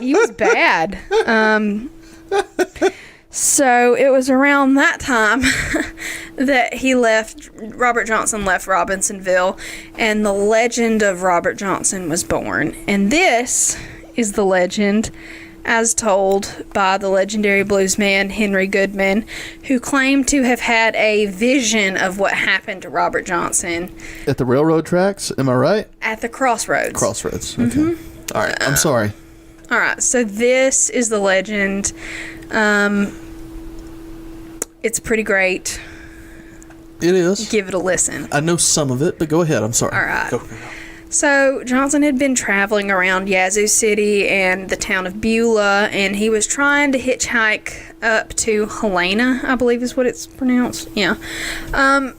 he was bad. So it was around that time that Robert Johnson left Robinsonville, and the legend of Robert Johnson was born. And this is the legend as told by the legendary bluesman Henry Goodman, who claimed to have had a vision of what happened to Robert Johnson. At the railroad tracks, am I right? At the crossroads. Crossroads, okay. Mm-hmm. All right, I'm sorry. All right, so this is the legend. It's pretty great. It is. Give it a listen. I know some of it, but go ahead. I'm sorry. All right. Go. So Johnson had been traveling around Yazoo City and the town of Beulah, and he was trying to hitchhike up to Helena, I believe is what it's pronounced. Yeah.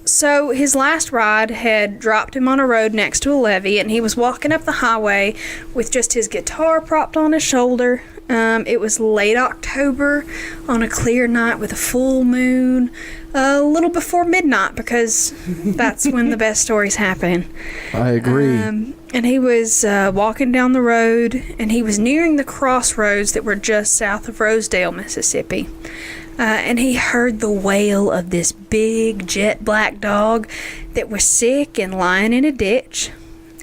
So his last ride had dropped him on a road next to a levee, and he was walking up the highway with just his guitar propped on his shoulder. It was late October on a clear night with a full moon, a little before midnight, because that's when the best stories happen. I agree. And he was walking down the road, and he was nearing the crossroads that were just south of Rosedale, Mississippi. And he heard the wail of this big jet black dog that was sick and lying in a ditch.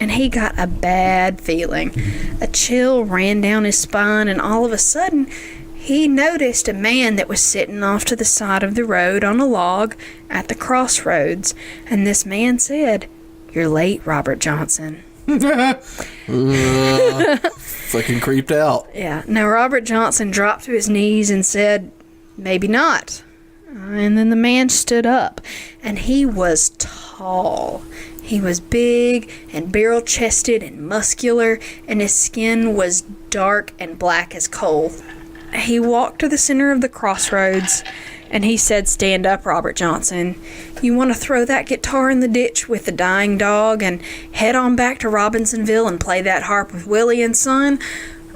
And he got a bad feeling. A chill ran down his spine, and all of a sudden, he noticed a man that was sitting off to the side of the road on a log at the crossroads. And this man said, "You're late, Robert Johnson." Fucking creeped out. Yeah. Now, Robert Johnson dropped to his knees and said, "Maybe not." And then the man stood up, and he was tall. He was big and barrel-chested and muscular, and his skin was dark and black as coal. He walked to the center of the crossroads, and he said, "Stand up, Robert Johnson. You want to throw that guitar in the ditch with the dying dog and head on back to Robinsonville and play that harp with Willie and Son?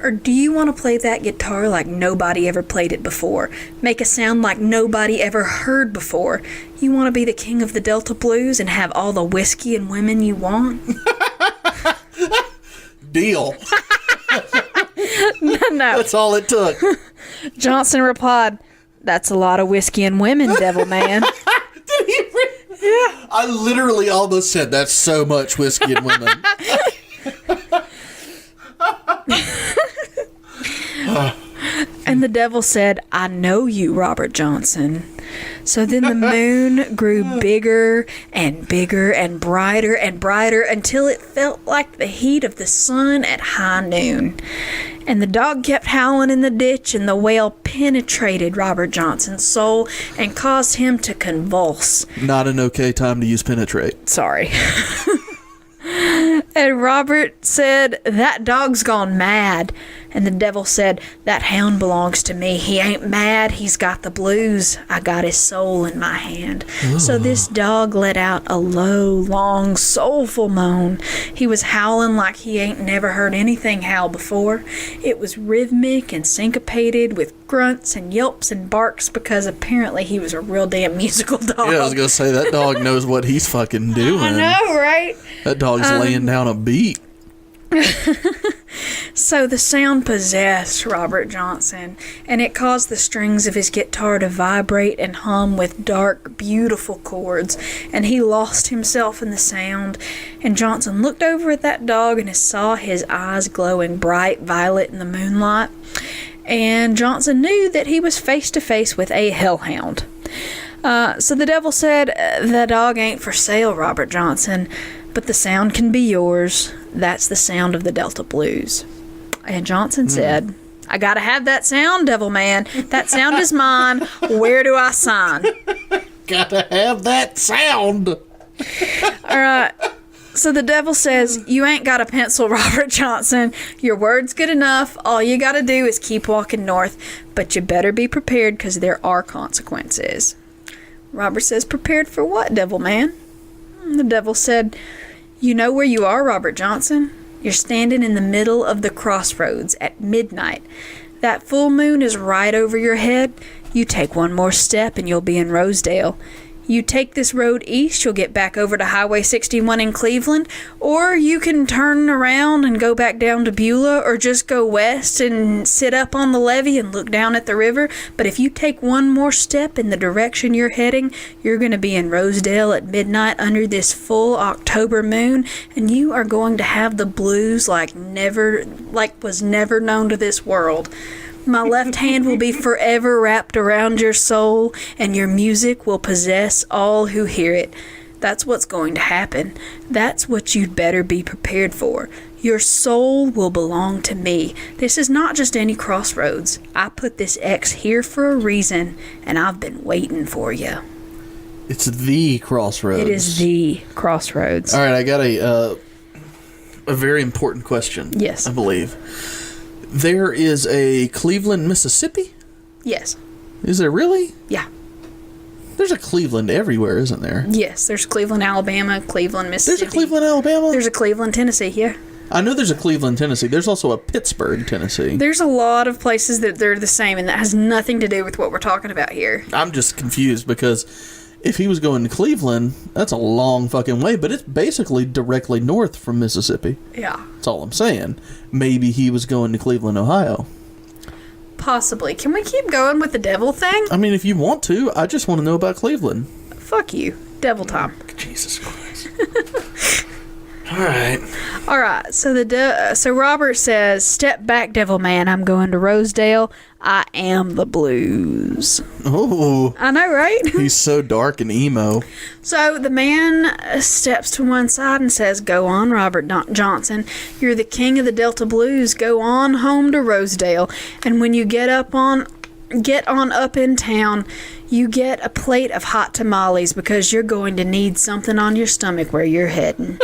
Or do you want to play that guitar like nobody ever played it before? Make a sound like nobody ever heard before? You want to be the king of the Delta Blues and have all the whiskey and women you want?" Deal. No. That's all it took. Johnson replied, "That's a lot of whiskey and women, devil man." Did he Yeah. I literally almost said that's so much whiskey and women. And the devil said, "I know you, Robert Johnson." So then the moon grew bigger and bigger and brighter until it felt like the heat of the sun at high noon. And the dog kept howling in the ditch, and the wail penetrated Robert Johnson's soul and caused him to convulse. Not an okay time to use penetrate. Sorry. And Robert said, "That dog's gone mad." And the devil said, "That hound belongs to me. He ain't mad. He's got the blues. I got his soul in my hand." Ooh. So this dog let out a low, long, soulful moan. He was howling like he ain't never heard anything howl before. It was rhythmic and syncopated with grunts and yelps and barks, because apparently he was a real damn musical dog. Yeah, I was going to say, that dog knows what he's fucking doing. I know, right? That dog's laying down a beat. So the sound possessed Robert Johnson, and it caused the strings of his guitar to vibrate and hum with dark, beautiful chords, and he lost himself in the sound. And Johnson looked over at that dog and saw his eyes glowing bright violet in the moonlight, and Johnson knew that he was face to face with a hellhound. So the devil said, "The dog ain't for sale, Robert Johnson, but the sound can be yours. That's the sound of the Delta Blues." And Johnson said, "I gotta have that sound, devil man. That sound is mine. Where do I sign?" Gotta have that sound. All right. So the devil says, "You ain't got a pencil, Robert Johnson. Your word's good enough. All you gotta do is keep walking north. But you better be prepared, because there are consequences." Robert says, "Prepared for what, devil man?" The devil said, "You know where you are, Robert Johnson? You're standing in the middle of the crossroads at midnight. That full moon is right over your head. You take one more step and you'll be in Rosedale. You take this road east, you'll get back over to Highway 61 in Cleveland, or you can turn around and go back down to Beulah, or just go west and sit up on the levee and look down at the river. But if you take one more step in the direction you're heading, you're going to be in Rosedale at midnight under this full October moon, and you are going to have the blues like was never known to this world. My left hand will be forever wrapped around your soul, and your music will possess all who hear it. That's what's going to happen. That's what you'd better be prepared for. Your soul will belong to me. This is not just any crossroads. I put this X here for a reason, and I've been waiting for you." It's the crossroads. It is the crossroads. All right, I got a very important question. Yes. I believe. There is a Cleveland, Mississippi? Yes. Is there really? Yeah. There's a Cleveland everywhere, isn't there? Yes, there's Cleveland, Alabama, Cleveland, Mississippi. There's a Cleveland, Alabama? There's a Cleveland, Tennessee, yeah. I know there's a Cleveland, Tennessee. There's also a Pittsburgh, Tennessee. There's a lot of places that they're the same, and that has nothing to do with what we're talking about here. I'm just confused because if he was going to Cleveland, that's a long fucking way, but it's basically directly north from Mississippi. Yeah. That's all I'm saying. Maybe he was going to Cleveland, Ohio. Possibly. Can we keep going with the devil thing? I mean, if you want to, I just want to know about Cleveland. Fuck you. Devil time. Jesus Christ. All right. So Robert says, "Step back, devil man. I'm going to Rosedale. I am the blues." Oh. I know, right? He's so dark and emo. So the man steps to one side and says, "Go on, Robert Johnson. You're the king of the Delta Blues. Go on home to Rosedale. And when you get on up in town, you get a plate of hot tamales because you're going to need something on your stomach where you're heading."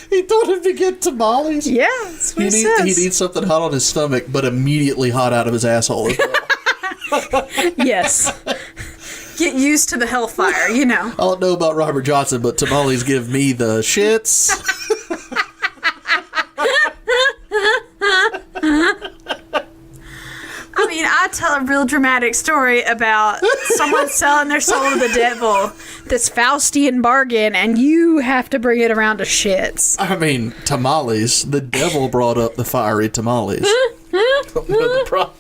He told him to get tamales? Yeah, that's what he needs something hot on his stomach, but immediately hot out of his asshole as well. Yes. Get used to the hellfire, you know. I don't know about Robert Johnson, but tamales give me the shits. I mean, I tell a real dramatic story about someone selling their soul to the devil, this Faustian bargain, and you have to bring it around to shits. I mean, tamales. The devil brought up the fiery tamales. The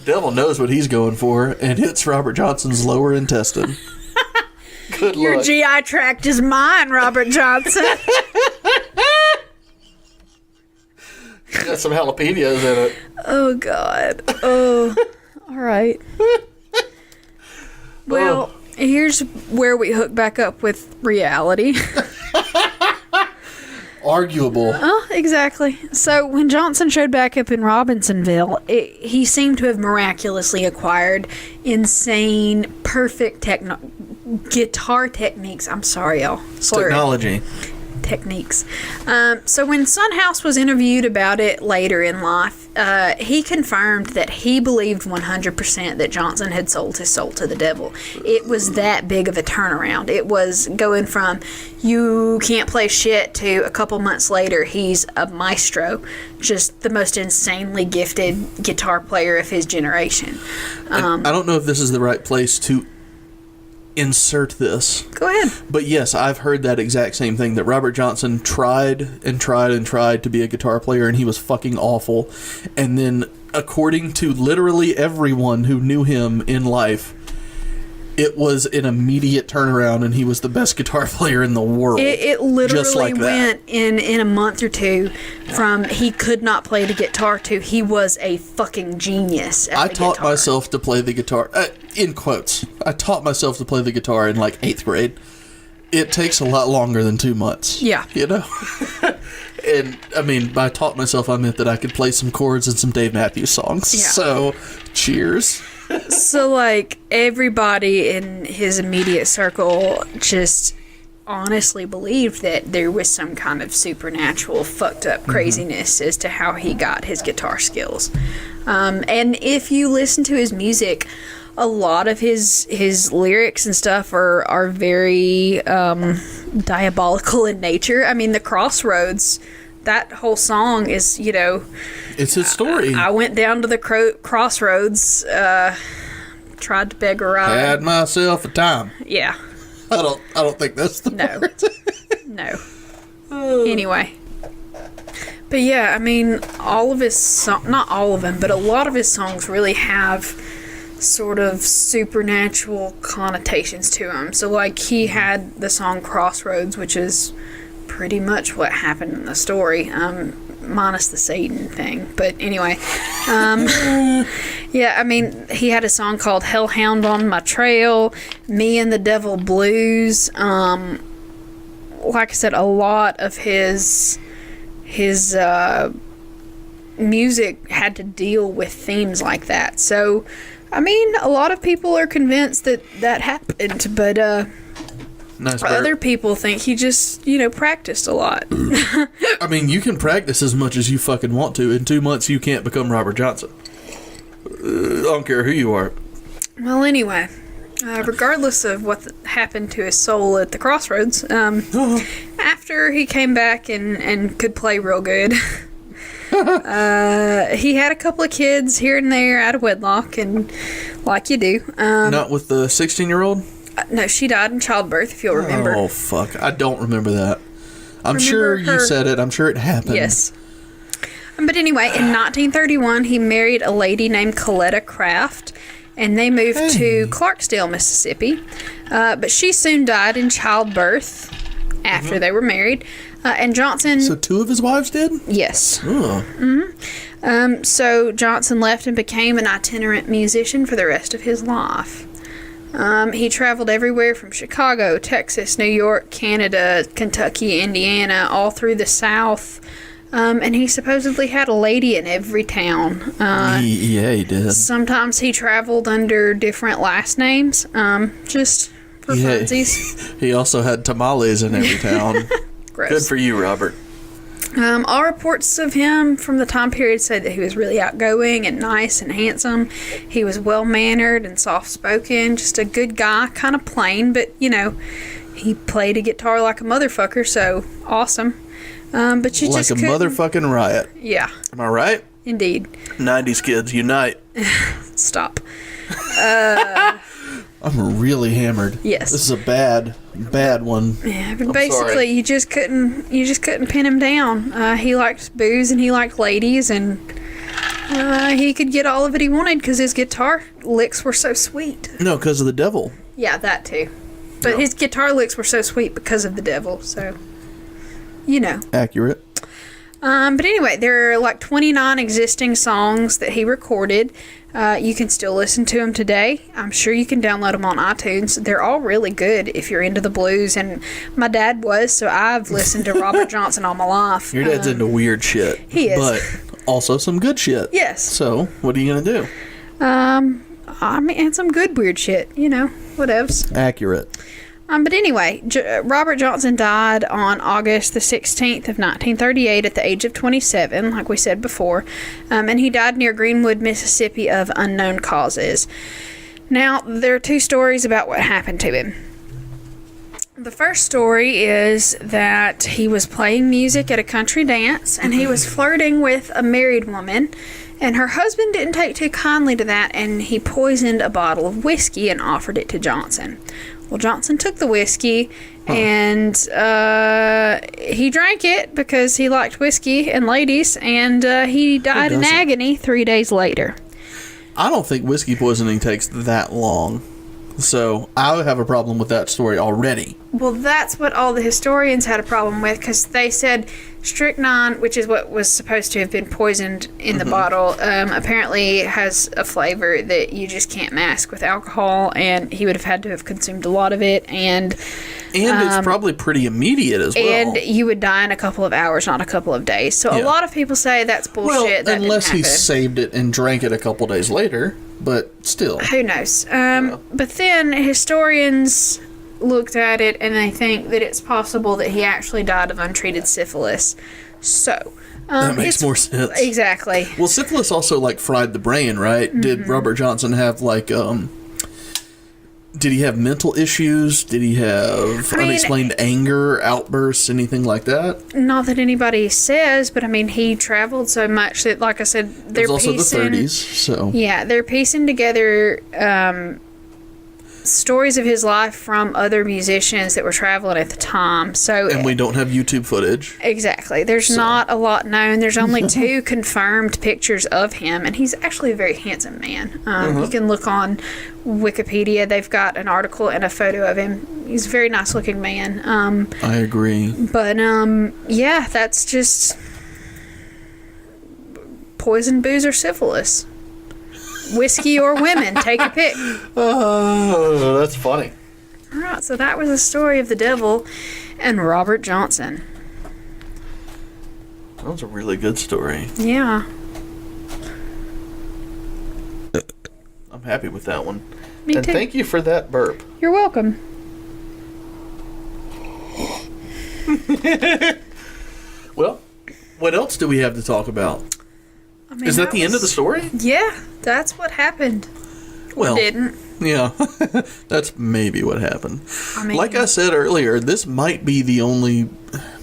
devil knows what he's going for, and hits Robert Johnson's lower intestine. Good luck. Your GI tract is mine, Robert Johnson. Got some jalapenos in it. Oh, God. Oh, all right. Well, here's where we hook back up with reality. Arguable. Oh, exactly. So when Johnson showed back up in Robinsonville, he seemed to have miraculously acquired insane, perfect guitar techniques. I'm sorry, y'all. Technology. Techniques. So when Sunhouse was interviewed about it later in life, he confirmed that he believed 100% that Johnson had sold his soul to the devil. It was that big of a turnaround. It was going from you can't play shit to a couple months later he's a maestro, just the most insanely gifted guitar player of his generation. I don't know if this is the right place to insert this. Go ahead. But yes, I've heard that exact same thing, that Robert Johnson tried and tried and tried to be a guitar player, and he was fucking awful. And then, according to literally everyone who knew him in life, it was an immediate turnaround, and he was the best guitar player in the world. It literally just like went in a month or two from he could not play the guitar to he was a fucking genius at I the taught guitar. myself to play the guitar, in quotes, I taught myself to play the guitar in like 8th grade. It takes a lot longer than 2 months. Yeah. You know? And, I mean, by taught myself, I meant that I could play some chords and some Dave Matthews songs. Yeah. So, cheers. So, like, everybody in his immediate circle just honestly believed that there was some kind of supernatural fucked up craziness as to how he got his guitar skills. And if you listen to his music, a lot of his lyrics and stuff are very diabolical in nature. I mean, the Crossroads, that whole song is, you know, it's his story. I went down to the Crossroads, tried to beg a ride. Had myself a time. Yeah. I don't think that's the part. No. Anyway. But yeah, I mean, all of his not all of them, but a lot of his songs really have sort of supernatural connotations to them. So like he had the song Crossroads, which is pretty much what happened in the story, minus the Satan thing. But anyway, yeah, I mean, he had a song called Hellhound on My Trail, Me and the Devil Blues. Like I said, a lot of his music had to deal with themes like that. So, I mean, a lot of people are convinced that happened, but nice other people think he just, practiced a lot. I mean, you can practice as much as you fucking want to. In 2 months, you can't become Robert Johnson. I don't care who you are. Well, anyway, regardless of what happened to his soul at the crossroads, after he came back and could play real good, he had a couple of kids here and there out of wedlock, and like you do. Not with the 16-year-old? No, she died in childbirth, if you'll remember. Oh, fuck. I don't remember that. I'm sure you said it. I'm sure it happened. Yes. But anyway, in 1931, he married a lady named Coletta Craft, and they moved to Clarksdale, Mississippi. But she soon died in childbirth after they were married. And Johnson... So 2 of his wives did? Yes. Oh. Mm-hmm. So Johnson left and became an itinerant musician for the rest of his life. He traveled everywhere from Chicago, Texas, New York, Canada, Kentucky, Indiana, all through the South. And he supposedly had a lady in every town. Yeah, he did. Sometimes he traveled under different last names, just for funsies. He also had tamales in every town. Gross. Good for you, Robert. All reports of him from the time period said that he was really outgoing and nice and handsome. He was well-mannered and soft-spoken, just a good guy, kind of plain, but, you know, he played a guitar like a motherfucker, so awesome. But you like just a motherfucking riot. Yeah. Am I right? Indeed. 90s kids, unite. Stop. I'm really hammered. Yes. This is a bad one. Yeah, but basically, you just couldn't pin him down. He liked booze and he liked ladies, and he could get all of it he wanted because his guitar licks were so sweet. No, because of the devil. Yeah, that too. But his guitar licks were so sweet because of the devil, so, you know. Accurate. But anyway, there are like 29 existing songs that he recorded. You can still listen to them today. I'm sure you can download them on iTunes. They're all really good if you're into the blues, and my dad was, so I've listened to Robert Johnson all my life. Your dad's into weird shit. He is. But also some good shit. Yes. So, what are you going to do? I mean, and some good weird shit, you know, whatevs. Accurate. But anyway, Robert Johnson died on August the 16th of 1938 at the age of 27, like we said before, and he died near Greenwood, Mississippi of unknown causes. Now, there are 2 stories about what happened to him. The first story is that he was playing music at a country dance, and he was flirting with a married woman, and her husband didn't take too kindly to that, and he poisoned a bottle of whiskey and offered it to Johnson. Well, Johnson took the whiskey, and he drank it because he liked whiskey and ladies, and he died in agony 3 days later. I don't think whiskey poisoning takes that long. So, I would have a problem with that story already. Well, that's what all the historians had a problem with, because they said strychnine, which is what was supposed to have been poisoned in the bottle, apparently has a flavor that you just can't mask with alcohol, and he would have had to have consumed a lot of it, and it's probably pretty immediate as well. And you would die in a couple of hours, not a couple of days. So a lot of people say that's bullshit. Well, unless he saved it and drank it a couple days later, but still. Who knows? But then historians looked at it and they think that it's possible that he actually died of untreated syphilis. So that makes more sense. Exactly. Well, syphilis also like fried the brain, right? Mm-hmm. Did Robert Johnson have like did he have mental issues? Did he have unexplained anger, outbursts, anything like that? Not that anybody says, but I mean, he traveled so much that, like I said, they're piecing... It was also the 30s, so... Yeah, they're piecing together stories of his life from other musicians that were traveling at the time. So, and we don't have YouTube footage. Exactly. There's not a lot known. There's only 2 confirmed pictures of him, and he's actually a very handsome man. You can look on Wikipedia. They've got an article and a photo of him. He's a very nice looking man. I agree. But yeah, that's just poison, booze, or syphilis. Whiskey or women, take a pick. Oh, that's funny. All right, so that was the story of the devil and Robert Johnson. That was a really good story. Yeah. I'm happy with that one. Me and too. Thank you for that burp. You're welcome. Well, what else do we have to talk about? mean, Is that the end of the story? Yeah, that's what happened. Well, Didn't. yeah, that's maybe what happened. I mean, Like I said earlier, this might be the only,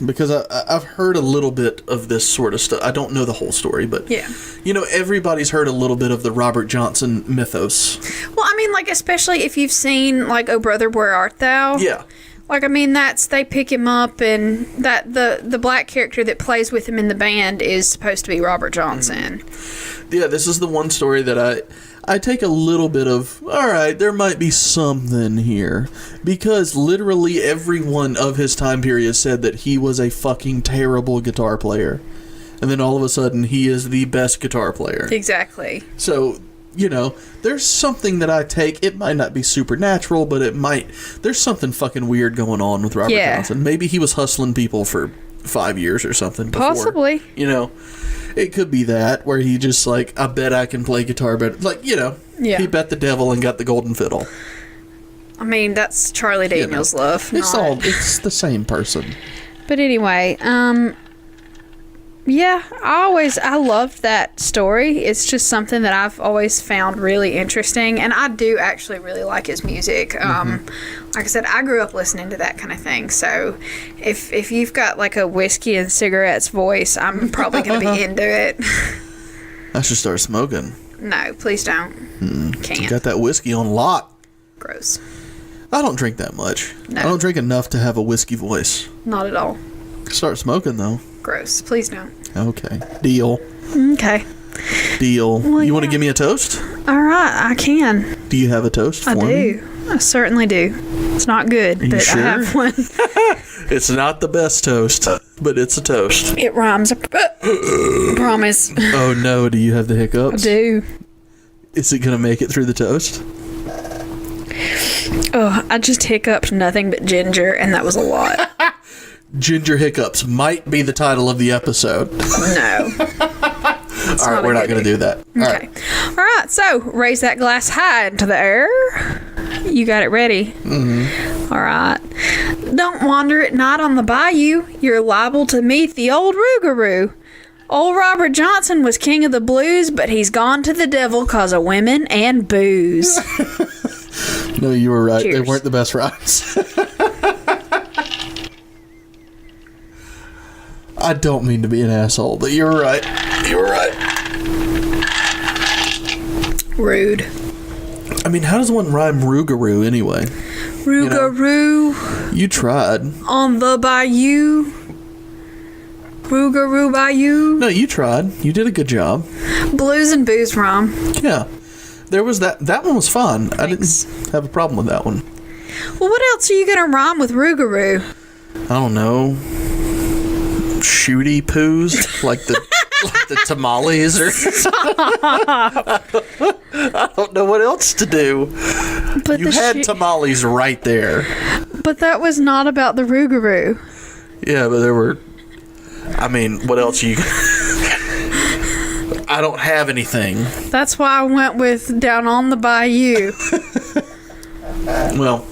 because I've heard a little bit of this sort of stuff. I don't know the whole story, but yeah. Everybody's heard a little bit of the Robert Johnson mythos. Well, I mean, like, especially if you've seen, like, Oh Brother, Where Art Thou? Yeah. Like, I mean, they pick him up, and that the black character that plays with him in the band is supposed to be Robert Johnson. Yeah, this is the one story that I take a little bit of, all right, there might be something here. Because literally everyone of his time period said that he was a fucking terrible guitar player. And then all of a sudden, he is the best guitar player. Exactly. So, there's something that I take. It might not be supernatural, but there's something fucking weird going on with Robert Johnson. Maybe he was hustling people for 5 years or something before. Possibly. It could be that, where he just, like, I bet I can play guitar better. Like, he bet the devil and got the golden fiddle. I mean, that's Charlie Daniels' love. It's the same person. But anyway, yeah, I loved that story. It's just something that I've always found really interesting, and I do actually really like his music. Like I said, I grew up listening to that kind of thing, so if you've got like a whiskey and cigarettes voice, I'm probably going to be into it. I should start smoking. No, please don't. Can't. You got that whiskey on lock. Gross. I don't drink that much. No. I don't drink enough to have a whiskey voice. Not at all. Start smoking, though. Gross. Please don't. Okay. Deal. Okay. Deal. Well, you want to give me a toast? All right, I can. Do you have a toast for me? I do. I certainly do. It's not good, but sure? I have one. It's not the best toast, but it's a toast. It rhymes. Promise. Oh, no. Do you have the hiccups? I do. Is it going to make it through the toast? Oh, I just hiccuped nothing but ginger, and that was a lot. Ginger hiccups might be the title of the episode. No. All right, we're not going to do that. Okay. All right, so raise that glass high into the air. You got it ready? Mm-hmm. All right. Don't wander at night on the bayou. You're liable to meet the old Rougarou. Old Robert Johnson was king of the blues, but he's gone to the devil 'cause of women and booze. No, you were right. Cheers. They weren't the best rhymes. I don't mean to be an asshole, but you were right. You were right. Rude. I mean, how does one rhyme Rougarou anyway? Rougarou You tried. on the bayou. Rougarou Bayou. No, you tried. You did a good job. Blues and booze rhyme. Yeah. There was that. That one was fun. Thanks. I didn't have a problem with that one. Well, what else are you going to rhyme with Rougarou? I don't know. Shooty poos? Like the tamales or I don't know what else to do. But You had tamales right there. But that was not about the Rougarou. Yeah, but there were... I mean, what else you... I don't have anything. That's why I went with Down on the Bayou. Well,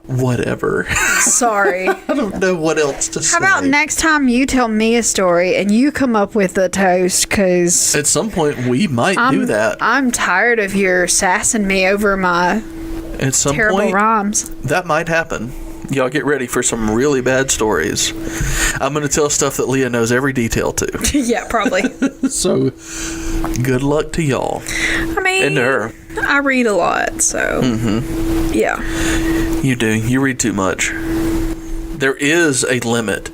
whatever. Sorry. I don't know what else to say. How about next time you tell me a story and you come up with a toast, because... At some point, we might do that. I'm tired of your sassing me over my At some terrible point, rhymes. that might happen. Y'all get ready for some really bad stories. I'm going to tell stuff that Leah knows every detail to. Yeah, probably. So, good luck to y'all. I mean... And to her. I read a lot, so... Mm-hmm. Yeah. You do. You read too much. There is a limit.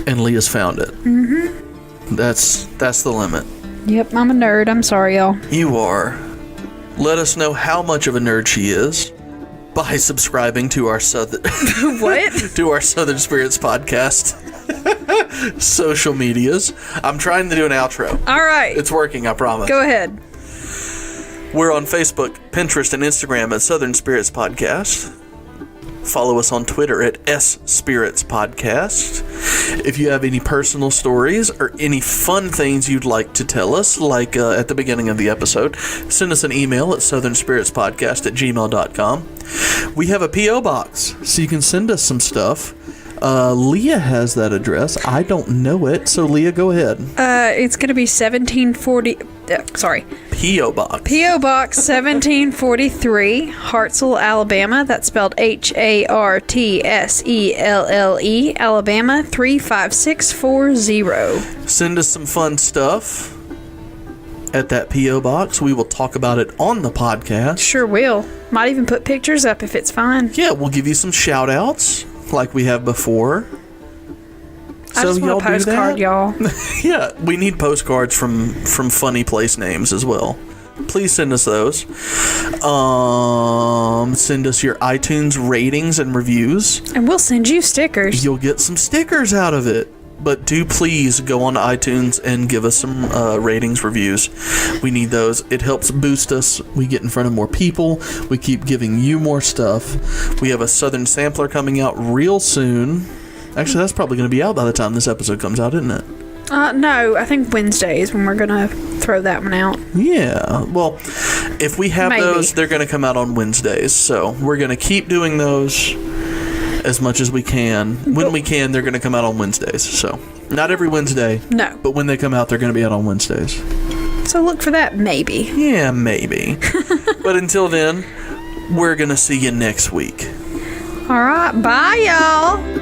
And Leah's found it. Mm-hmm. That's the limit. Yep, I'm a nerd. I'm sorry, y'all. You are. Let us know how much of a nerd she is by subscribing to our What? to our Southern Spirits podcast social medias. I'm trying to do an outro. All right. It's working, I promise. Go ahead. We're on Facebook, Pinterest, and Instagram at Southern Spirits Podcast. Follow us on Twitter at S-Spirits Podcast. If you have any personal stories or any fun things you'd like to tell us, like at the beginning of the episode, send us an email at southernspiritspodcast@gmail.com. We have a P.O. box, so you can send us some stuff. Leah has that address. I don't know it, so Leah, go ahead. It's going to be 1740... sorry. P.O. Box. P.O. Box 1743, Hartselle, Alabama. That's spelled Hartselle, Alabama 35640. Send us some fun stuff at that P.O. Box. We will talk about it on the podcast. Sure will. Might even put pictures up if it's fine. Yeah, we'll give you some shout-outs like we have before. I just want a postcard, y'all. Yeah, we need postcards from funny place names as well. Please send us those. Send us your iTunes ratings and reviews. And we'll send you stickers. You'll get some stickers out of it. But do please go on to iTunes and give us some ratings, reviews. We need those. It helps boost us. We get in front of more people. We keep giving you more stuff. We have a Southern Sampler coming out real soon. Actually, that's probably going to be out by the time this episode comes out, isn't it? No, I think Wednesday is when we're going to throw that one out. Yeah. Well, if we have those, they're going to come out on Wednesdays. So we're going to keep doing those as much as we can. When we can, they're going to come out on Wednesdays. So not every Wednesday. No. But when they come out, they're going to be out on Wednesdays. So look for that, maybe. Yeah, maybe. But until then, we're going to see you next week. All right. Bye, y'all.